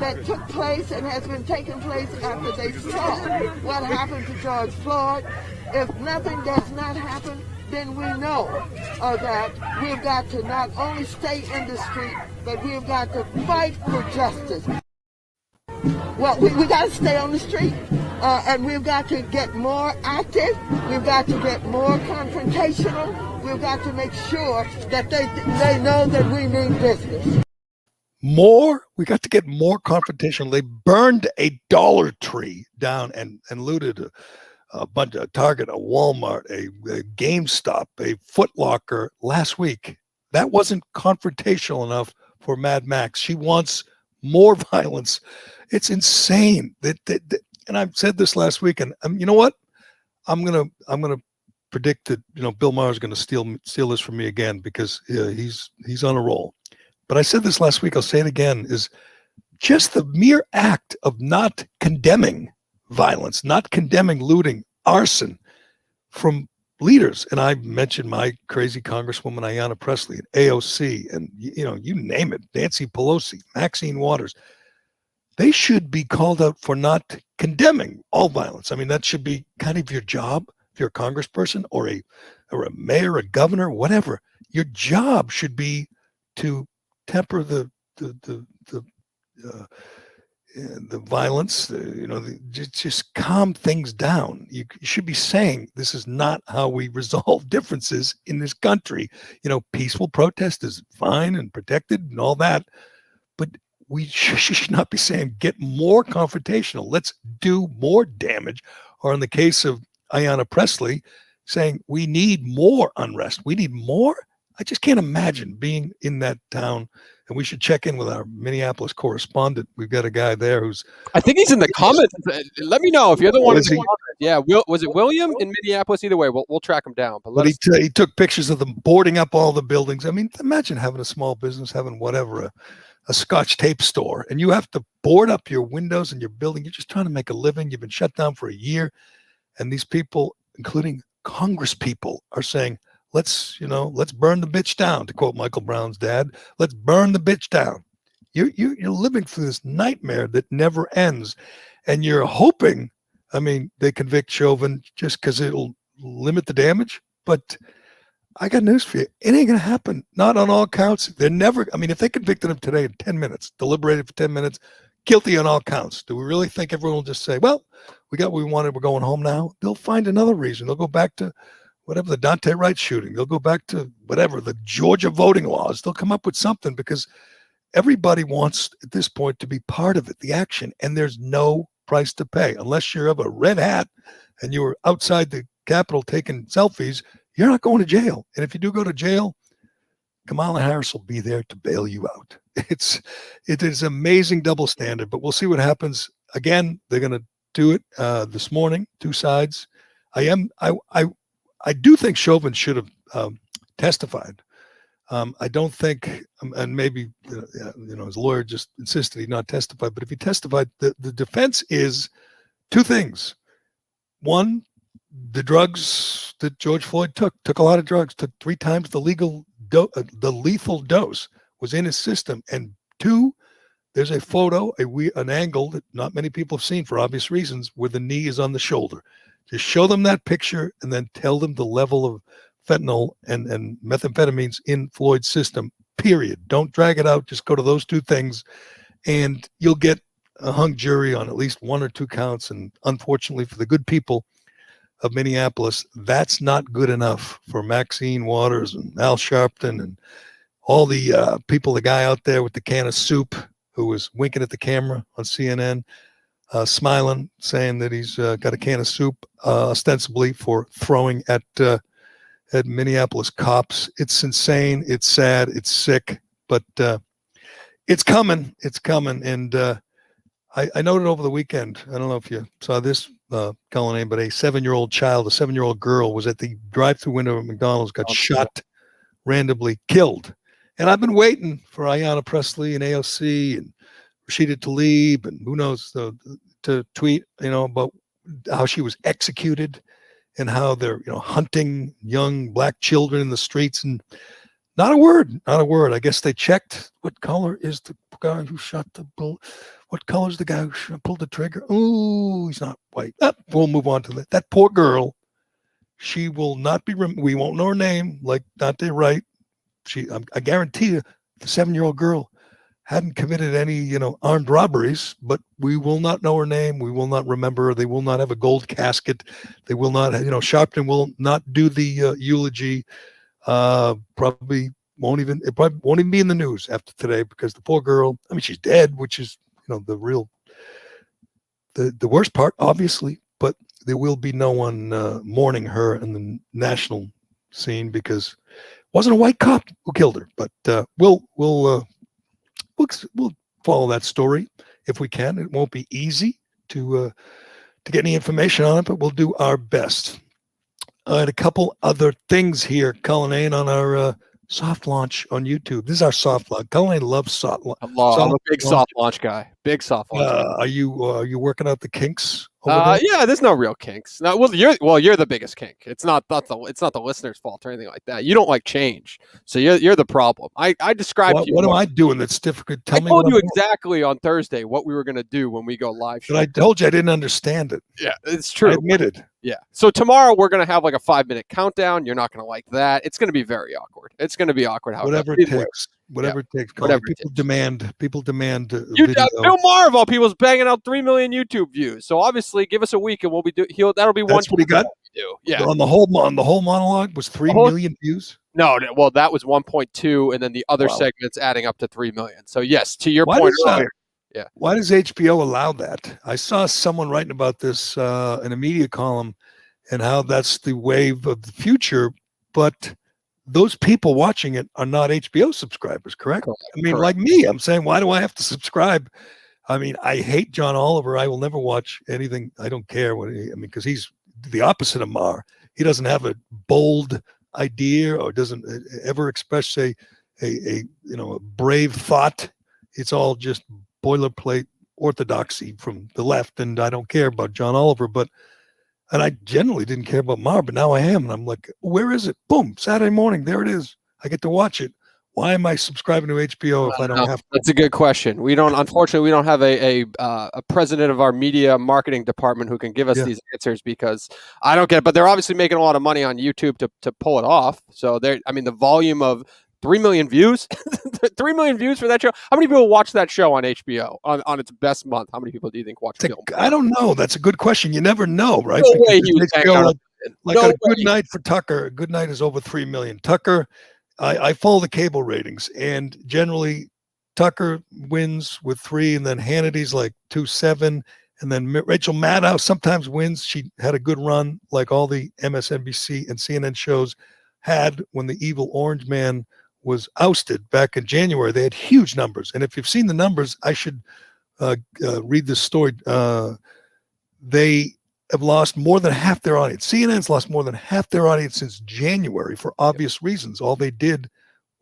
that took place and has been taking place after they saw what happened to George Floyd, if nothing does not happen, then we know that we've got to not only stay in the street, but we've got to fight for justice. Well, we got to stay on the street, and we've got to get more active. We've got to get more confrontational. We've got to make sure that they know that we mean business. We got to get more confrontational. They burned a Dollar Tree down and looted a bunch of Target, a Walmart, a GameStop, a Foot Locker last week. That wasn't confrontational enough for Mad Max. She wants more violence. It's insane. And I've said this last week, and you know what? I'm gonna predict that Bill Maher is going to steal this from me again because he's on a roll. but I said this last week, I'll say it again, is just the mere act of not condemning violence, not condemning looting, arson from leaders. And I mentioned my crazy Congresswoman Ayanna Pressley at AOC, and you name it, Nancy Pelosi, Maxine Waters. They should be called out for not condemning all violence. I mean, that should be kind of your job if you're a congressperson or a mayor, a governor, whatever. Your job should be to temper the violence, just calm things down. You should be saying this is not how we resolve differences in this country. Peaceful protest is fine and protected and all that, but we should not be saying get more confrontational. Let's do more damage. Or in the case of Ayanna Pressley, saying we need more unrest. We need more. I just can't imagine being in that town. And we should check in with our Minneapolis correspondent. We've got a guy there who's. I think he's in the comments. Let me know if you're the one in the he? comments. Yeah, was it William in Minneapolis? Either way, we'll track him down. But he took pictures of them boarding up all the buildings. I mean, imagine having a small business, having whatever, a Scotch tape store, and you have to board up your windows in your building. You're just trying to make a living. You've been shut down for a year. And these people, including Congress people, are saying, let's burn the bitch down, to quote Michael Brown's dad. Let's burn the bitch down. You're living through this nightmare that never ends. And you're hoping, they convict Chauvin just because it'll limit the damage. But I got news for you. It ain't going to happen. Not on all counts. They're never, if they convicted him today in 10 minutes, deliberated for 10 minutes, guilty on all counts, do we really think everyone will just say, well, we got what we wanted, we're going home now? They'll find another reason. They'll go back to whatever, the Dante Wright shooting. They'll go back to whatever, the Georgia voting laws. They'll come up with something because everybody wants at this point to be part of it, the action, and there's no price to pay. Unless you're of a red hat and you were outside the Capitol taking selfies, you're not going to jail. And if you do go to jail, Kamala Harris will be there to bail you out. It is amazing double standard, but we'll see what happens. Again, they're going to do it this morning, two sides. I do think Chauvin should have testified. I don't think, and maybe his lawyer just insisted he not testify. But if he testified, the defense is two things. One, the drugs that George Floyd took a lot of drugs, took 3 times the lethal dose was in his system. And two, there's a photo, an angle that not many people have seen for obvious reasons, where the knee is on the shoulder. Just show them that picture and then tell them the level of fentanyl and methamphetamines in Floyd's system, period. Don't drag it out. Just go to those two things and you'll get a hung jury on at least 1 or 2 counts. And unfortunately for the good people of Minneapolis, that's not good enough for Maxine Waters and Al Sharpton and all the people, the guy out there with the can of soup who was winking at the camera on CNN, smiling, saying that he's got a can of soup, ostensibly for throwing at Minneapolis cops. It's insane. It's sad. It's sick, but it's coming. It's coming. And I noted over the weekend, I don't know if you saw this, Callahan, but a 7-year-old girl was at the drive-through window of McDonald's, got shot, randomly killed. And I've been waiting for Ayanna Pressley and AOC and Rashida Tlaib and who knows to tweet, about how she was executed and how they're, hunting young black children in the streets, and not a word. I guess they checked. What color is the guy who shot the bullet? What color is the guy who pulled the trigger? Oh, he's not white. We'll move on to that. That poor girl. She will not be. We won't know her name, like Dante Wright. I guarantee you, the 7-year-old girl hadn't committed any, armed robberies, but we will not know her name. We will not remember her. They will not have a gold casket. They will not, Sharpton will not do the eulogy. Probably won't even be in the news after today, because the poor girl, she's dead, which is, the worst part, obviously, but there will be no one mourning her in the national scene, because it wasn't a white cop who killed her. But we'll follow that story if we can. It won't be easy to get any information on it, but we'll do our best. I had a couple other things here, Callahan, on our soft launch on YouTube. This is our soft launch. Callahan loves soft launch. I'm a big soft launch guy. Big soft launch. Are you working out the kinks over there? Yeah, there's no real kinks. No, you're the biggest kink. It's not the listener's fault or anything like that. You don't like change, so you're the problem. I described. What am I doing that's difficult? Tell I me. told what you I'm doing. exactly on Thursday what we were going to do when we go live. But I told you I didn't understand it. Yeah, it's true. I admitted. Yeah. So tomorrow we're going to have like a 5-minute countdown. You're not going to like that. It's going to be very awkward. It's going to be awkward. Whatever it takes. Whatever it takes. Whatever people demand. People demand. Bill Maher of all people is banging out 3 million YouTube views. So obviously, give us a week and we'll be that'll be one. That's what he got. Yeah. On the whole monologue was 3 million views. No, well, that was 1.2, and then the other segments adding up to 3 million. So yes, to your point earlier. Yeah. Why does HBO allow that? I saw someone writing about this in a media column and how that's the wave of the future, but those people watching it are not HBO subscribers, correct? I mean, like me, I'm saying, why do I have to subscribe? I mean, I hate John Oliver. I will never watch anything. I don't care because he's the opposite of Maher. He doesn't have a bold idea or doesn't ever express a brave thought. It's all just boilerplate orthodoxy from the left, and I don't care about John Oliver, and I generally didn't care about Maher, but now I am, and I'm like, where is it? Boom, Saturday morning, there it is. I get to watch it. Why am I subscribing to HBO if I don't have to? That's a good question. Unfortunately, we don't have a president of our media marketing department who can give us these answers, because I don't get it. But they're obviously making a lot of money on YouTube to pull it off. So the volume of 3 million views, 3 million views for that show. How many people watch that show on HBO on its best month? How many people do you think watch it? I don't know. That's a good question. You never know, right? No way he was a good night for Tucker. A good night is over 3 million. Tucker, I follow the cable ratings, and generally Tucker wins with 3, and then Hannity's like 2.7, and then Rachel Maddow sometimes wins. She had a good run, like all the MSNBC and CNN shows had when the evil orange man was ousted back in January. They had huge numbers. And if you've seen the numbers, I should read this story. They have lost more than half their audience. CNN's lost more than half their audience since January for obvious reasons. All they did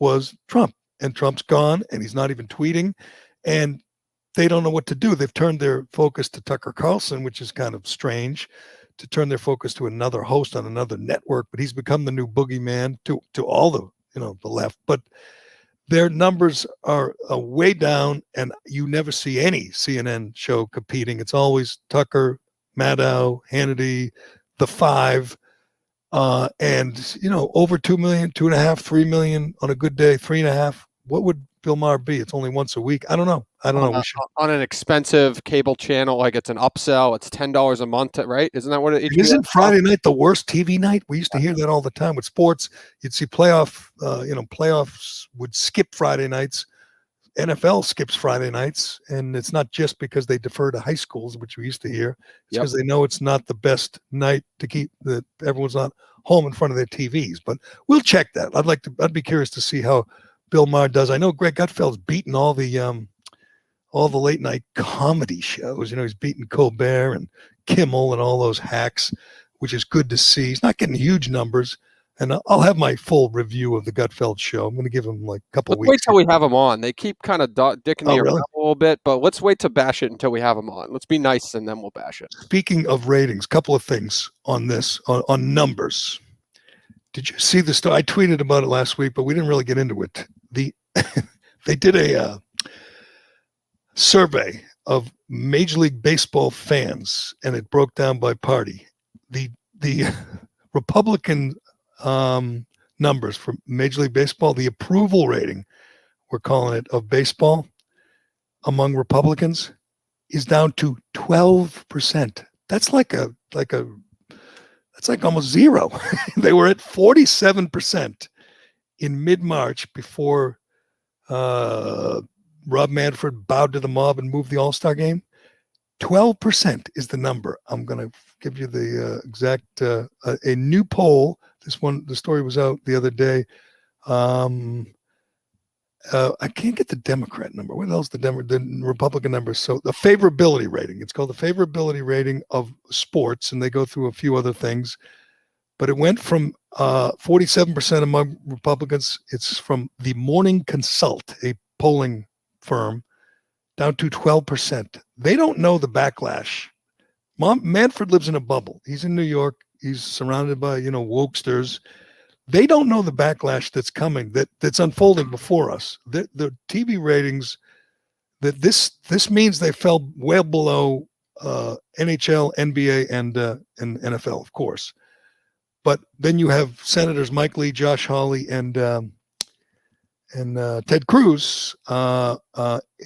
was Trump, and Trump's gone, and he's not even tweeting, and they don't know what to do. They've turned their focus to Tucker Carlson, which is kind of strange, to turn their focus to another host on another network, but he's become the new boogeyman to all the the left. But their numbers are way down, and you never see any CNN show competing. It's always Tucker, Maddow, Hannity, The Five, and over 2 million, 2.5, 3 million on a good day, 3.5. What would Bill Maher be? It's only once a week. I don't know. On an expensive cable channel, like it's an upsell. It's $10 a month, right? Isn't that what it is? Isn't Friday night the worst TV night? We used to hear that all the time with sports. You'd see playoffs would skip Friday nights. NFL skips Friday nights, and it's not just because they defer to high schools, which we used to hear. It's because they know it's not the best night to keep that everyone's not home in front of their TVs. But we'll check that. I'd be curious to see how Bill Maher does. I know Greg Gutfeld's beaten all the late night comedy shows. He's beaten Colbert and Kimmel and all those hacks, which is good to see. He's not getting huge numbers, and I'll have my full review of the Gutfeld show. I'm going to give him like a couple weeks. Wait till we have him on. They keep kind of dicking me around a little bit, but let's wait to bash it until we have him on. Let's be nice, and then we'll bash it. Speaking of ratings, couple of things on this, on numbers. Did you see the story? I tweeted about it last week, but we didn't really get into it. They did a survey of Major League Baseball fans, and it broke down by party. The Republican numbers for Major League Baseball, the approval rating, we're calling it, of baseball among Republicans is down to 12%. That's that's like almost zero. They were at 47% in mid-March before Rob Manfred bowed to the mob and moved the All-Star game. 12% is the number. I'm going to give you the exact, a new poll. The story was out the other day. I can't get the Democrat number. What else? The Republican number. So the favorability rating. It's called the favorability rating of sports, and they go through a few other things. But it went from 47% among Republicans. It's from the Morning Consult, a polling firm, down to 12%. They don't know the backlash. Manfred lives in a bubble. He's in New York. He's surrounded by, wokesters. They don't know the backlash that's coming, that's unfolding before us. The TV ratings, that this means they fell well below NHL, NBA, and NFL, of course. But then you have Senators Mike Lee, Josh Hawley, and Ted Cruz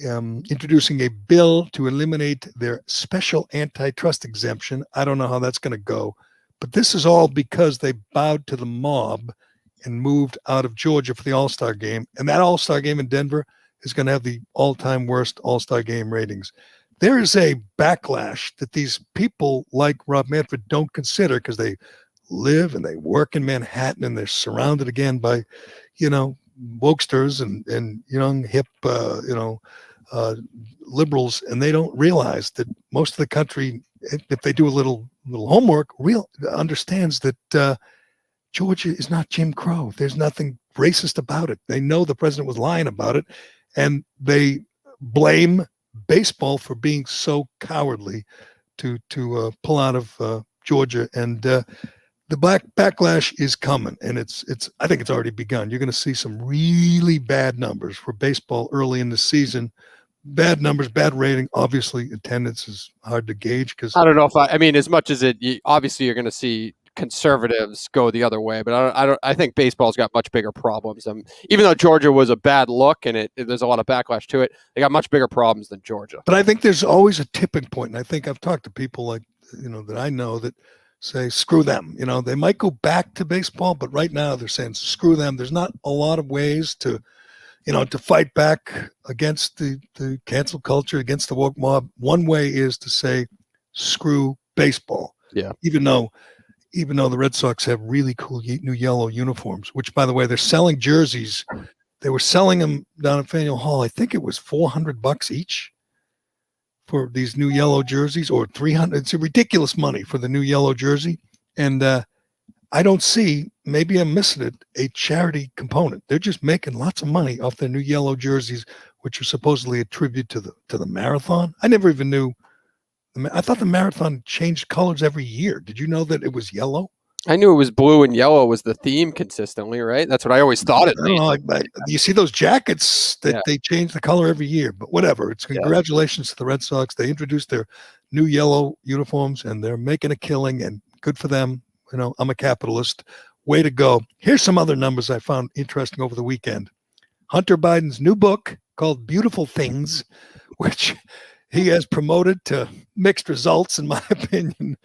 introducing a bill to eliminate their special antitrust exemption. I don't know how that's going to go, but this is all because they bowed to the mob and moved out of Georgia for the All-Star game. And that All-Star game in Denver is going to have the all-time worst All-Star game ratings. There is a backlash that these people like Rob Manfred don't consider because they live and they work in Manhattan and they're surrounded again by, wokesters and young, hip, liberals. And they don't realize that most of the country, if they do a little homework, understands that Georgia is not Jim Crow. There's nothing racist about it. They know the president was lying about it, and they blame baseball for being so cowardly to pull out of Georgia. And the backlash is coming, and I think it's already begun. You're going to see some really bad numbers for baseball early in the season. Bad numbers, bad rating. Obviously, attendance is hard to gauge because I don't know if I mean, as much as obviously you're going to see conservatives go the other way, but I think baseball's got much bigger problems. Even though Georgia was a bad look and there's a lot of backlash to it, they got much bigger problems than Georgia. But I think there's always a tipping point, and I think I've talked to people like that I know that say screw them. They might go back to baseball, but right now they're saying screw them. There's not a lot of ways to fight back against the cancel culture, against the woke mob. One way is to say screw baseball. Yeah. Even though the Red Sox have really cool new yellow uniforms, which, by the way, they're selling jerseys. They were selling them down at Faneuil Hall. I think it was $400 each for these new yellow jerseys, or $300. It's a ridiculous money for the new yellow jersey. And I don't see, maybe I'm missing it, a charity component. They're just making lots of money off their new yellow jerseys, which are supposedly a tribute to the marathon. I never even knew. I thought the marathon changed colors every year. Did you know that it was yellow? I knew it was blue and yellow was the theme consistently, right? That's what I always thought. You see those jackets that they change the color every year, but whatever. It's congratulations to the Red Sox. They introduced their new yellow uniforms and they're making a killing, and good for them. I'm a capitalist. Way to go. Here's some other numbers I found interesting over the weekend. Hunter Biden's new book called Beautiful Things, which he has promoted to mixed results, in my opinion.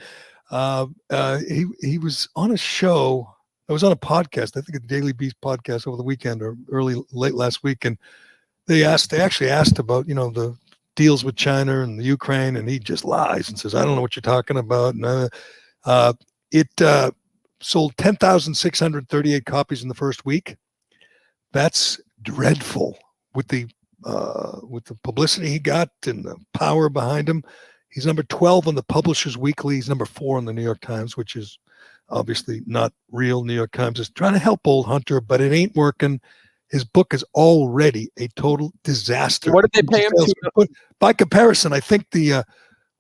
He was on a show. I was on a podcast, I think a Daily Beast podcast over the weekend or late last week. And they actually asked about, the deals with China and the Ukraine. And he just lies and says, I don't know what you're talking about. And, it sold 10,638 copies in the first week. That's dreadful with the publicity he got and the power behind him. He's number 12 on the Publishers Weekly. He's number 4 on the New York Times, which is obviously not real. New York Times is trying to help old Hunter, but it ain't working. His book is already a total disaster. What did they pay him to? By comparison, I think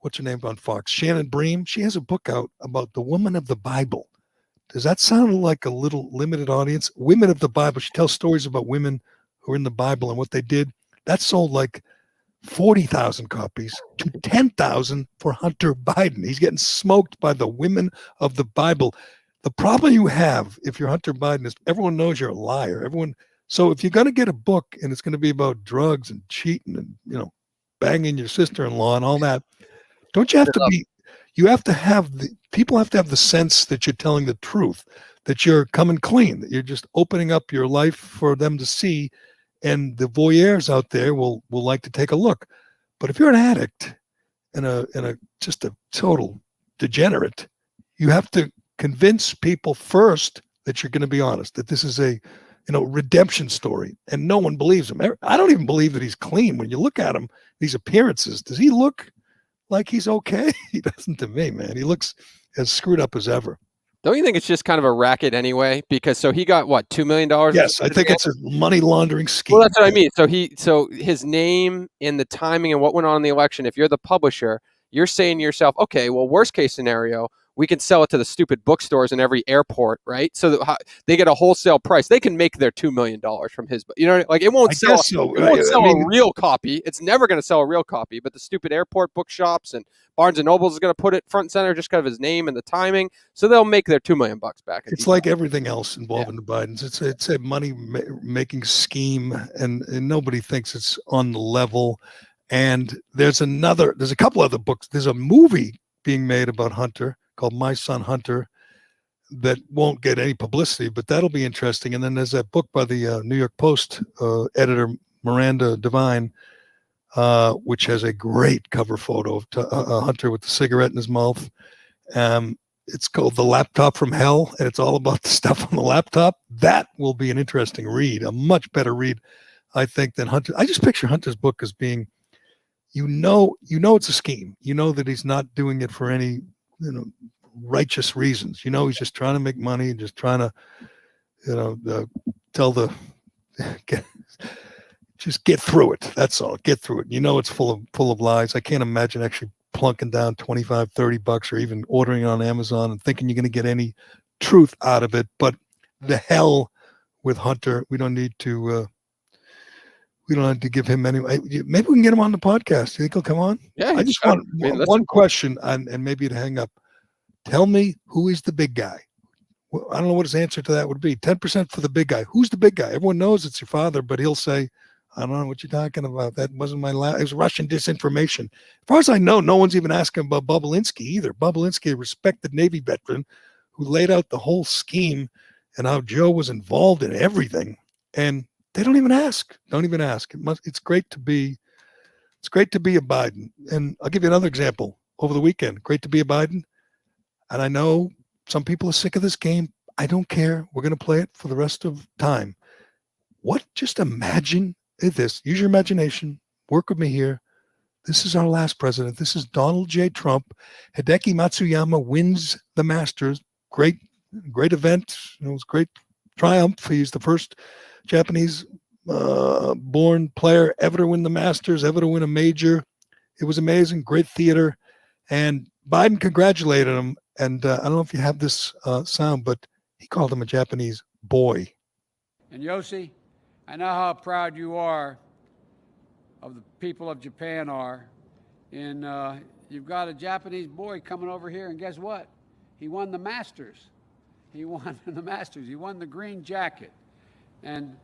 what's her name on Fox? Shannon Bream. She has a book out about the woman of the Bible. Does that sound like a little limited audience? Women of the Bible. She tells stories about women who are in the Bible and what they did. That sold like 40,000 copies to 10,000 for Hunter Biden. He's getting smoked by the women of the Bible. The problem you have if you're Hunter Biden is everyone knows you're a liar. So if you're going to get a book and it's going to be about drugs and cheating and, banging your sister-in-law and all that, don't you have to be, people have to have the sense that you're telling the truth, that you're coming clean, that you're just opening up your life for them to see. And the voyeurs out there will like to take a look. But if you're an addict and just a total degenerate, you have to convince people first that you're going to be honest, that this is a redemption story, and no one believes him. I don't even believe that he's clean. When you look at him, these appearances, does he look like he's okay? He doesn't to me, man. He looks as screwed up as ever. Don't you think it's just kind of a racket anyway? Because so he got what, $2 million? Yes, I think it's a money laundering scheme. Well, that's what I mean. So his name and the timing and what went on in the election. If you're the publisher, you're saying to yourself, okay, well, worst case scenario, we can sell it to the stupid bookstores in every airport, right? So that they get a wholesale price. They can make their $2 million from his, you know, like it won't sell. So. It won't sell a real copy. It's never going to sell a real copy. But the stupid airport bookshops and Barnes and Nobles is going to put it front and center just because of his name and the timing. So they'll make their $2 million back. It's like everything else involving the Bidens. It's a money making scheme, and nobody thinks it's on the level. And there's a couple other books. There's a movie being made about Hunter called My Son Hunter that won't get any publicity, but that'll be interesting. And then there's that book by the New York Post editor Miranda Devine, which has a great cover photo of Hunter with the cigarette in his mouth. It's called The Laptop from Hell, and it's all about the stuff on the laptop. That will be an interesting read, a much better read, I think, than Hunter. I just picture Hunter's book as being, you know it's a scheme. You know that he's not doing it for any, righteous reasons. He's just trying to make money, just trying to, just get through it. That's all. Get through it. It's full of lies. I can't imagine actually plunking down $25-$30 or even ordering it on Amazon and thinking you're going to get any truth out of it. But the hell with Hunter. We don't need to give him any. Maybe we can get him on the podcast. You think he'll come on? Yeah. I just want one question, and maybe to hang up. Tell me, who is the big guy? Well, I don't know what his answer to that would be. 10% for the big guy. Who's the big guy? Everyone knows it's your father, but he'll say, I don't know what you're talking about. That wasn't my last. It was Russian disinformation. As far as I know, no one's even asking about Bobulinski either. Bobulinski, a respected Navy veteran who laid out the whole scheme and how Joe was involved in everything. And they don't even ask. Don't even ask. It's great to be a Biden. And I'll give you another example. Over the weekend, great to be a Biden. And I know some people are sick of this game. I don't care. We're going to play it for the rest of time. Just imagine this. Use your imagination. Work with me here. This is our last president. This is Donald J. Trump. Hideki Matsuyama wins the Masters. Great event. It was a great triumph. He's the first Japanese born player ever to win the Masters, ever to win a major. It was amazing. Great theater. And Biden congratulated him. And I don't know if you have this sound, but he called him a Japanese boy. And Yossi, I know how proud you are of the people of Japan are. And you've got a Japanese boy coming over here, and guess what? He won the Masters. He won the Masters. He won the green jacket. And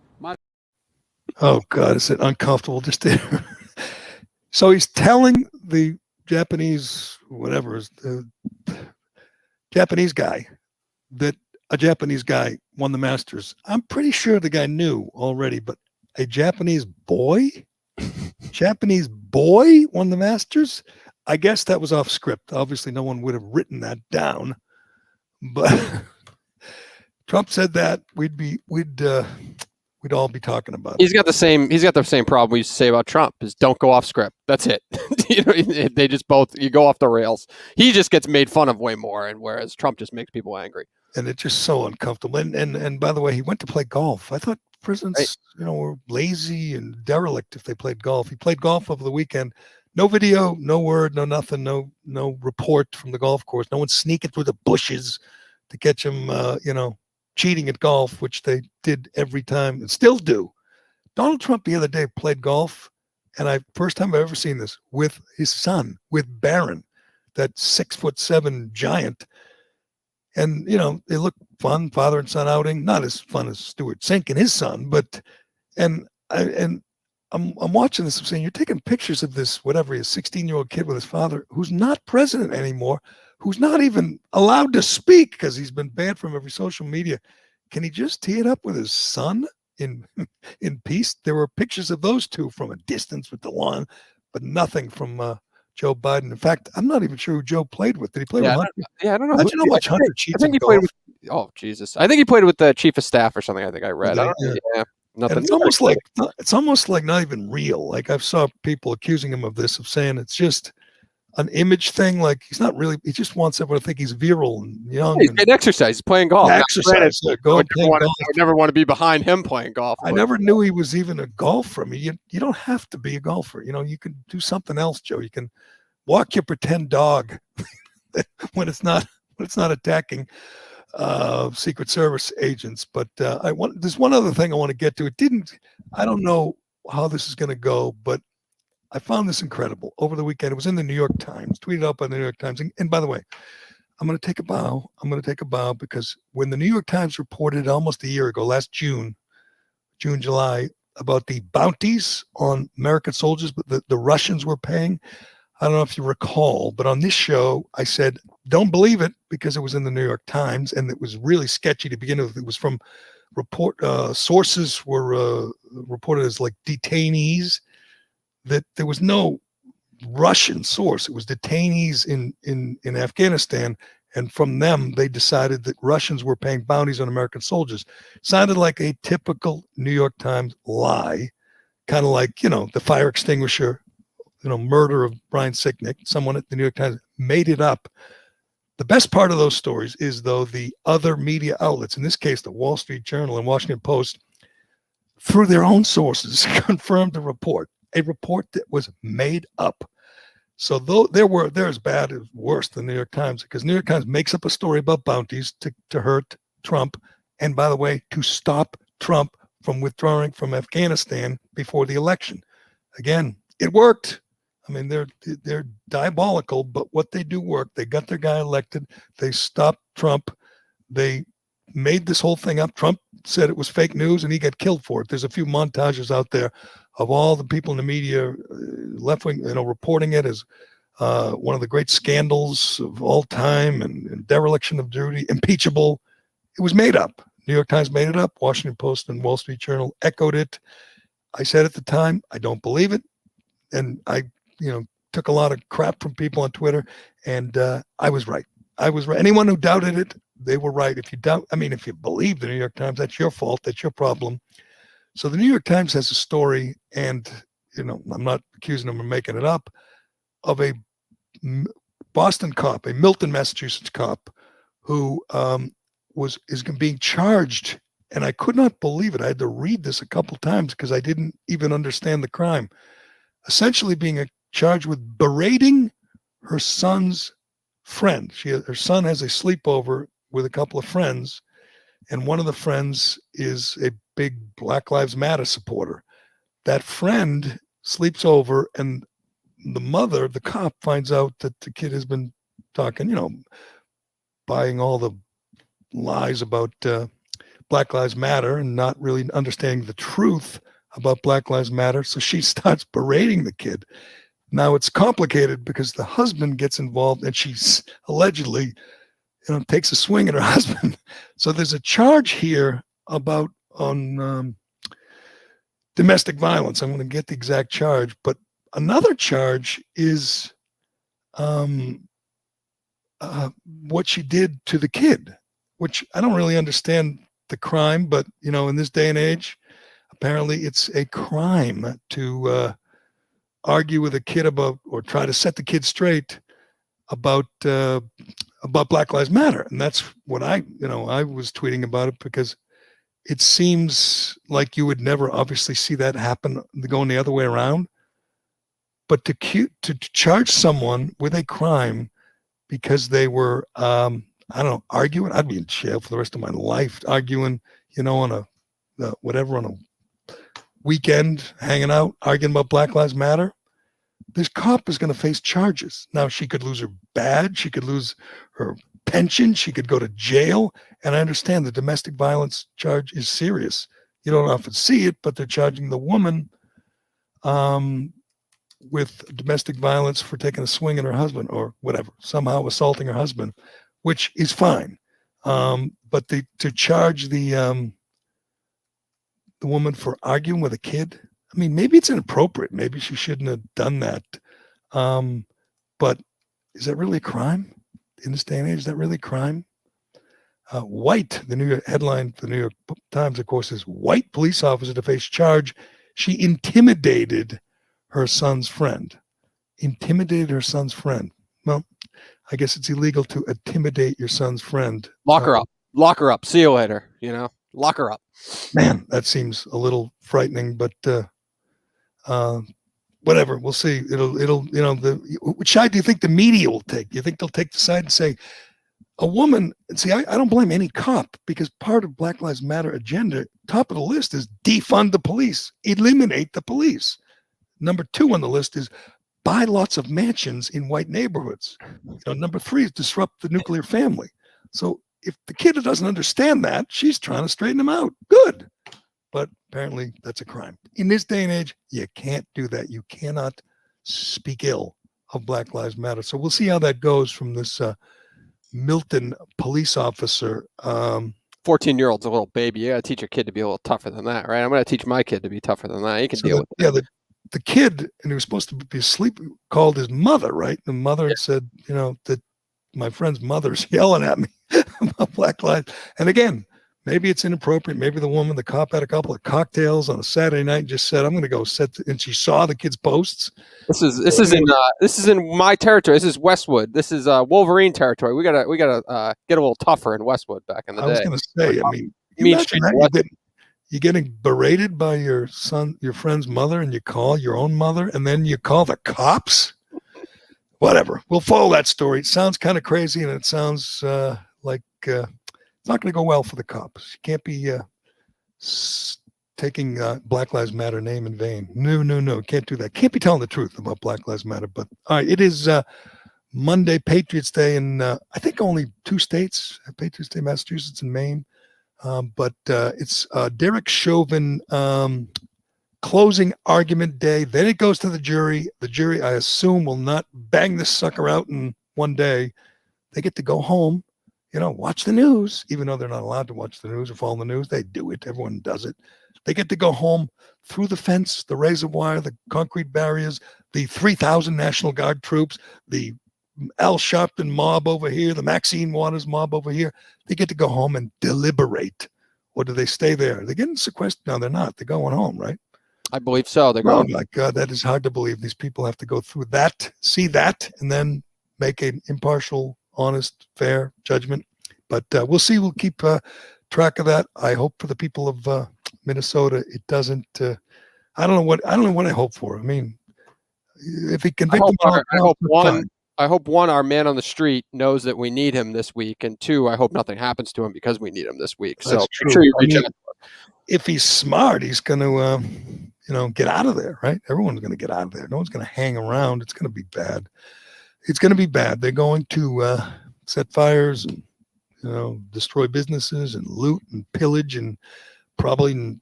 oh, God, is it uncomfortable just there? So he's telling the Japanese, Japanese guy that a Japanese guy won the Masters. I'm pretty sure the guy knew already, but a Japanese boy won the Masters? I guess that was off script. Obviously, no one would have written that down, but Trump said that we'd all be talking about it. He's got the same problem we used to say about Trump is don't go off script. That's it. They just you go off the rails. He just gets made fun of way more, and whereas Trump just makes people angry. And it's just so uncomfortable. And by the way, he went to play golf. I thought presidents, were lazy and derelict if they played golf. He played golf over the weekend. No video, no word, no nothing, no report from the golf course. No one sneaking through the bushes to catch him, cheating at golf, which they did every time and still do. Donald Trump the other day played golf, and first time I've ever seen this, with his son, with Barron, that 6'7" giant. And, they look fun, father and son outing, not as fun as Stuart Sink and his son, but, and I'm watching this, I'm saying, you're taking pictures of this, whatever, a 16-year-old kid with his father, who's not president anymore, who's not even allowed to speak because he's been banned from every social media. Can he just tee it up with his son in peace? There were pictures of those two from a distance with the lawn, but nothing from Joe Biden. In fact, I'm not even sure who Joe played with. Did he play with Hunter? I don't know. Imagine how much Hunter cheats. I think he played with. Oh Jesus! I think he played with the chief of staff or something. I think I read. Nothing. And it's almost like not even real. Like I saw people accusing him of this, of saying it's just an image thing. Like he's not really. He just wants everyone to think he's virile and young. He's And getting exercise. He's playing golf. Now, exercise. granted, Go and play I golf. would never want to be behind him playing golf. I never knew he was even a golfer. I mean, you don't have to be a golfer. You can do something else, Joe. You can walk your pretend dog when it's not attacking Secret Service agents. But there's one other thing I want to get to. I don't know how this is going to go, but I found this incredible over the weekend. It was in the New York Times, tweeted out by the New York Times. And by the way, I'm going to take a bow because when the New York Times reported almost a year ago, last June, July, about the bounties on American soldiers, but the Russians were paying. I don't know if you recall, but on this show, I said, don't believe it because it was in the New York Times and it was really sketchy to begin with. It was from sources were reported as like detainees, that there was no Russian source. It was detainees in Afghanistan. And from them, they decided that Russians were paying bounties on American soldiers. Sounded like a typical New York Times lie, kind of like, the fire extinguisher, murder of Brian Sicknick. Someone at the New York Times made it up. The best part of those stories is, though, the other media outlets, in this case, the Wall Street Journal and Washington Post, through their own sources, confirmed a report that was made up. So though they're as bad as worse than the New York Times, because New York Times makes up a story about bounties to hurt Trump, and by the way, to stop Trump from withdrawing from Afghanistan before the election. Again, it worked. I mean, they're diabolical, but what they do work. They got their guy elected. They stopped Trump. They made this whole thing up. Trump said it was fake news, and he got killed for it. There's a few montages out there of all the people in the media, left wing, reporting it as one of the great scandals of all time and dereliction of duty, impeachable. It was made up. New York Times made it up. Washington Post and Wall Street Journal echoed it. I said at the time, I don't believe it. And I, took a lot of crap from people on Twitter, and I was right. Anyone who doubted it, they were right. If you believe the New York Times, that's your fault. That's your problem. So the New York Times has a story, and, I'm not accusing them of making it up, of a Boston cop, a Milton, Massachusetts cop, who is being charged, and I could not believe it. I had to read this a couple times because I didn't even understand the crime. Essentially being charged with berating her son's friend. Her son has a sleepover with a couple of friends, and one of the friends is a big Black Lives Matter supporter. That friend sleeps over, and the mother, the cop, finds out that the kid has been talking, buying all the lies about Black Lives Matter and not really understanding the truth about Black Lives Matter. So she starts berating the kid. Now it's complicated because the husband gets involved, and she's allegedly, takes a swing at her husband. So there's a charge here on domestic violence. I'm going to get the exact charge, but another charge is what she did to the kid, which I don't really understand the crime, but in this day and age, apparently it's a crime to argue with a kid about, or try to set the kid straight about Black Lives Matter. And that's what I was tweeting about it, because it seems like you would never obviously see that happen going the other way around. But to charge someone with a crime because they were, arguing, I'd be in jail for the rest of my life, arguing, on a weekend, hanging out, arguing about Black Lives Matter. This cop is going to face charges. Now, she could lose her badge. She could lose her pension. She could go to jail. And I understand the domestic violence charge is serious. You don't often see it, but they're charging the woman with domestic violence for taking a swing at her husband or whatever, somehow assaulting her husband, which is fine. But to charge the woman for arguing with a kid, I mean, maybe it's inappropriate. Maybe she shouldn't have done that. But is that really a crime in this day and age? Is that really a crime? White, the New York headline for the New York Times, of course, is white police officer to face charge. She intimidated her son's friend. intimidated her son's friend. Well, I guess it's illegal to intimidate your son's friend. Lock her up. Lock her up. See you later. Lock her up. Man, that seems a little frightening, but whatever. We'll see. Which side do you think the media will take? Do you think they'll take the side and say a woman? See, I don't blame any cop, because part of Black Lives Matter agenda, top of the list, is defund the police, eliminate the police. Number 2 on the list is buy lots of mansions in white neighborhoods. Number 3 is disrupt the nuclear family. So if the kid doesn't understand that, she's trying to straighten him out. Good. But apparently that's a crime. In this day and age, you can't do that. You cannot speak ill of Black Lives Matter. So we'll see how that goes from this Milton police officer. 14-year-old's a little baby. You got to teach your kid to be a little tougher than that, right? I'm going to teach my kid to be tougher than that. He can deal with it. Yeah, the kid, and he was supposed to be asleep, called his mother, right? The mother said, that my friend's mother's yelling at me about Black Lives. And again, maybe it's inappropriate. Maybe the cop had a couple of cocktails on a Saturday night and just said, "I'm going to go and she saw the kid's posts. This is in my territory. This is Westwood. This is Wolverine territory. We gotta get a little tougher in Westwood back in the day. I was going to say, I mean, you're getting berated by your friend's mother, and you call your own mother, and then you call the cops. Whatever. We'll follow that story. It sounds kind of crazy, and it sounds like it's not going to go well for the cops. You can't be taking Black Lives Matter name in vain. No. Can't do that. Can't be telling the truth about Black Lives Matter. But all right, it is Monday, Patriots Day, in I think only 2 states, Patriots Day, Massachusetts and Maine. But it's Derek Chauvin closing argument day. Then it goes to the jury. The jury, I assume, will not bang this sucker out in one day. They get to go home, watch the news, even though they're not allowed to watch the news or follow the news. They do it. Everyone does it. They get to go home through the fence, the razor wire, the concrete barriers, the 3,000 National Guard troops, the Al Sharpton mob over here, the Maxine Waters mob over here. They get to go home and deliberate. Or do they stay there? They're getting sequestered. No, they're not. They're going home, right? I believe so. They're going. Oh my God, that is hard to believe. These people have to go through that, see that, and then make an impartial, honest, fair judgment. But we'll see. We'll keep track of that. I hope for the people of Minnesota, it doesn't. I don't know what I hope for. I mean, if he convicts I hope one, our man on the street knows that we need him this week, and 2, I hope nothing happens to him because we need him this week. So make sure you reach out. If he's smart, he's going to, get out of there, right? Everyone's going to get out of there. No one's going to hang around. It's going to be bad. It's going to be bad. They're going to set fires and, destroy businesses and loot and pillage and probably,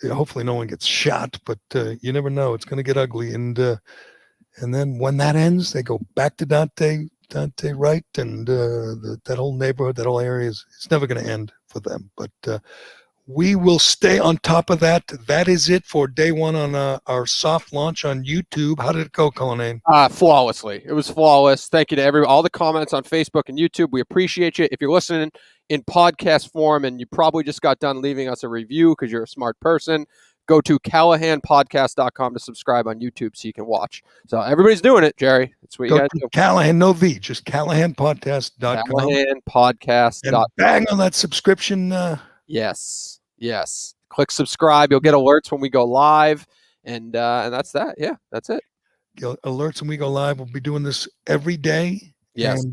hopefully no one gets shot, but you never know. It's going to get ugly. And then when that ends, they go back to Dante Wright and that whole neighborhood, that whole area it's never going to end for them. But we will stay on top of that. That is it for day 1 on our soft launch on YouTube. How did it go, Callahan? Flawlessly. It was flawless. Thank you to all the comments on Facebook and YouTube. We appreciate you. If you're listening in podcast form and you probably just got done leaving us a review because you're a smart person, go to CallahanPodcast.com to subscribe on YouTube so you can watch. So everybody's doing it, Jerry. That's what you got to do. Callahan, no V, just CallahanPodcast.com. CallahanPodcast.com. And bang on that subscription. Yes. Click subscribe. You'll get alerts when we go live. And that's that. Yeah, that's it. Alerts when we go live. We'll be doing this every day. Yes.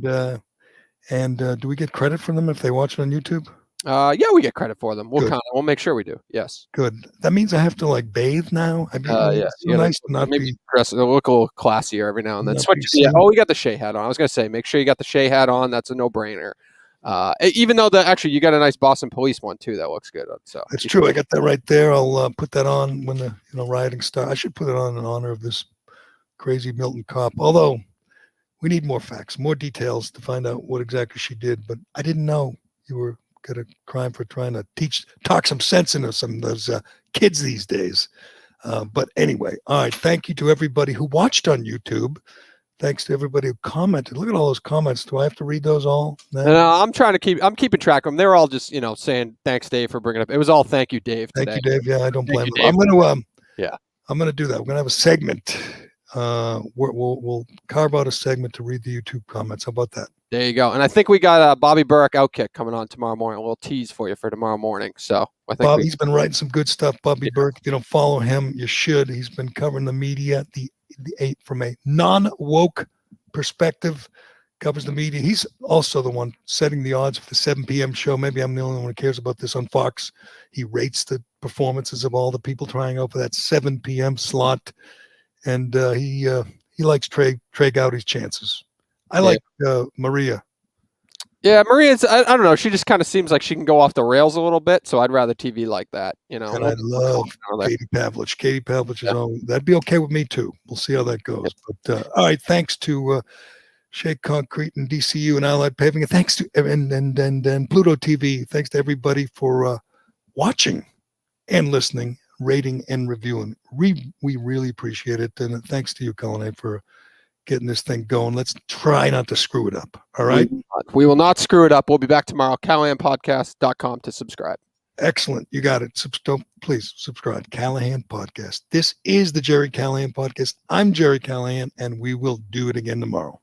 And do we get credit for them if they watch it on YouTube? Yeah, we get credit for them. We'll make sure we do. Yes. Good. That means I have to bathe now. I mean, yeah. So nice to not be dress. Look a little classier every now and then. We got the Shea hat on. I was gonna say, make sure you got the Shea hat on. That's a no-brainer. Even though you got a nice Boston Police one too. That looks good. So that's true. I got that right there. I'll put that on when the rioting starts. I should put it on in honor of this crazy Milton cop. Although we need more facts, more details to find out what exactly she did. But I didn't know you were got a crime for trying to talk some sense into some of those kids these days. But anyway, all right. Thank you to everybody who watched on YouTube. Thanks to everybody who commented. Look at all those comments. Do I have to read those all? No, I'm keeping track of them. They're all just, saying thanks, Dave, for bringing it up. It was all thank you, Dave. Thank you, Dave. Yeah, I don't blame you. I'm going to do that. We're going to have a segment we'll carve out a segment to read the YouTube comments. How about that? There you go. And I think we got Bobby Burke Outkick coming on tomorrow morning. A little tease for you for tomorrow morning. So I think He's been writing some good stuff. Bobby Burke, if you don't follow him, you should. He's been covering the media, from a non-woke perspective, covers the media. He's also the one setting the odds for the 7 p.m. show. Maybe I'm the only one who cares about this on Fox. He rates the performances of all the people trying out for that 7 p.m. slot, and he likes Trey Gowdy's chances. I like Maria. Yeah, Maria's, I don't know. She just kind of seems like she can go off the rails a little bit. So I'd rather TV like that, you know. And I love Katie Pavlich. Katie Pavlich is on. That'd be okay with me too. We'll see how that goes. But all right, thanks to Shake Concrete and DCU and Allied Paving. And thanks to and Pluto TV. Thanks to everybody for watching and listening, rating and reviewing. We really appreciate it. And thanks to you, Callahan, for getting this thing going. Let's try not to screw it up. All right. We will not screw it up. We'll be back tomorrow. CallahanPodcast.com to subscribe. Excellent. You got it. Please subscribe. Callahan Podcast. This is the Gerry Callahan Podcast. I'm Gerry Callahan, and we will do it again tomorrow.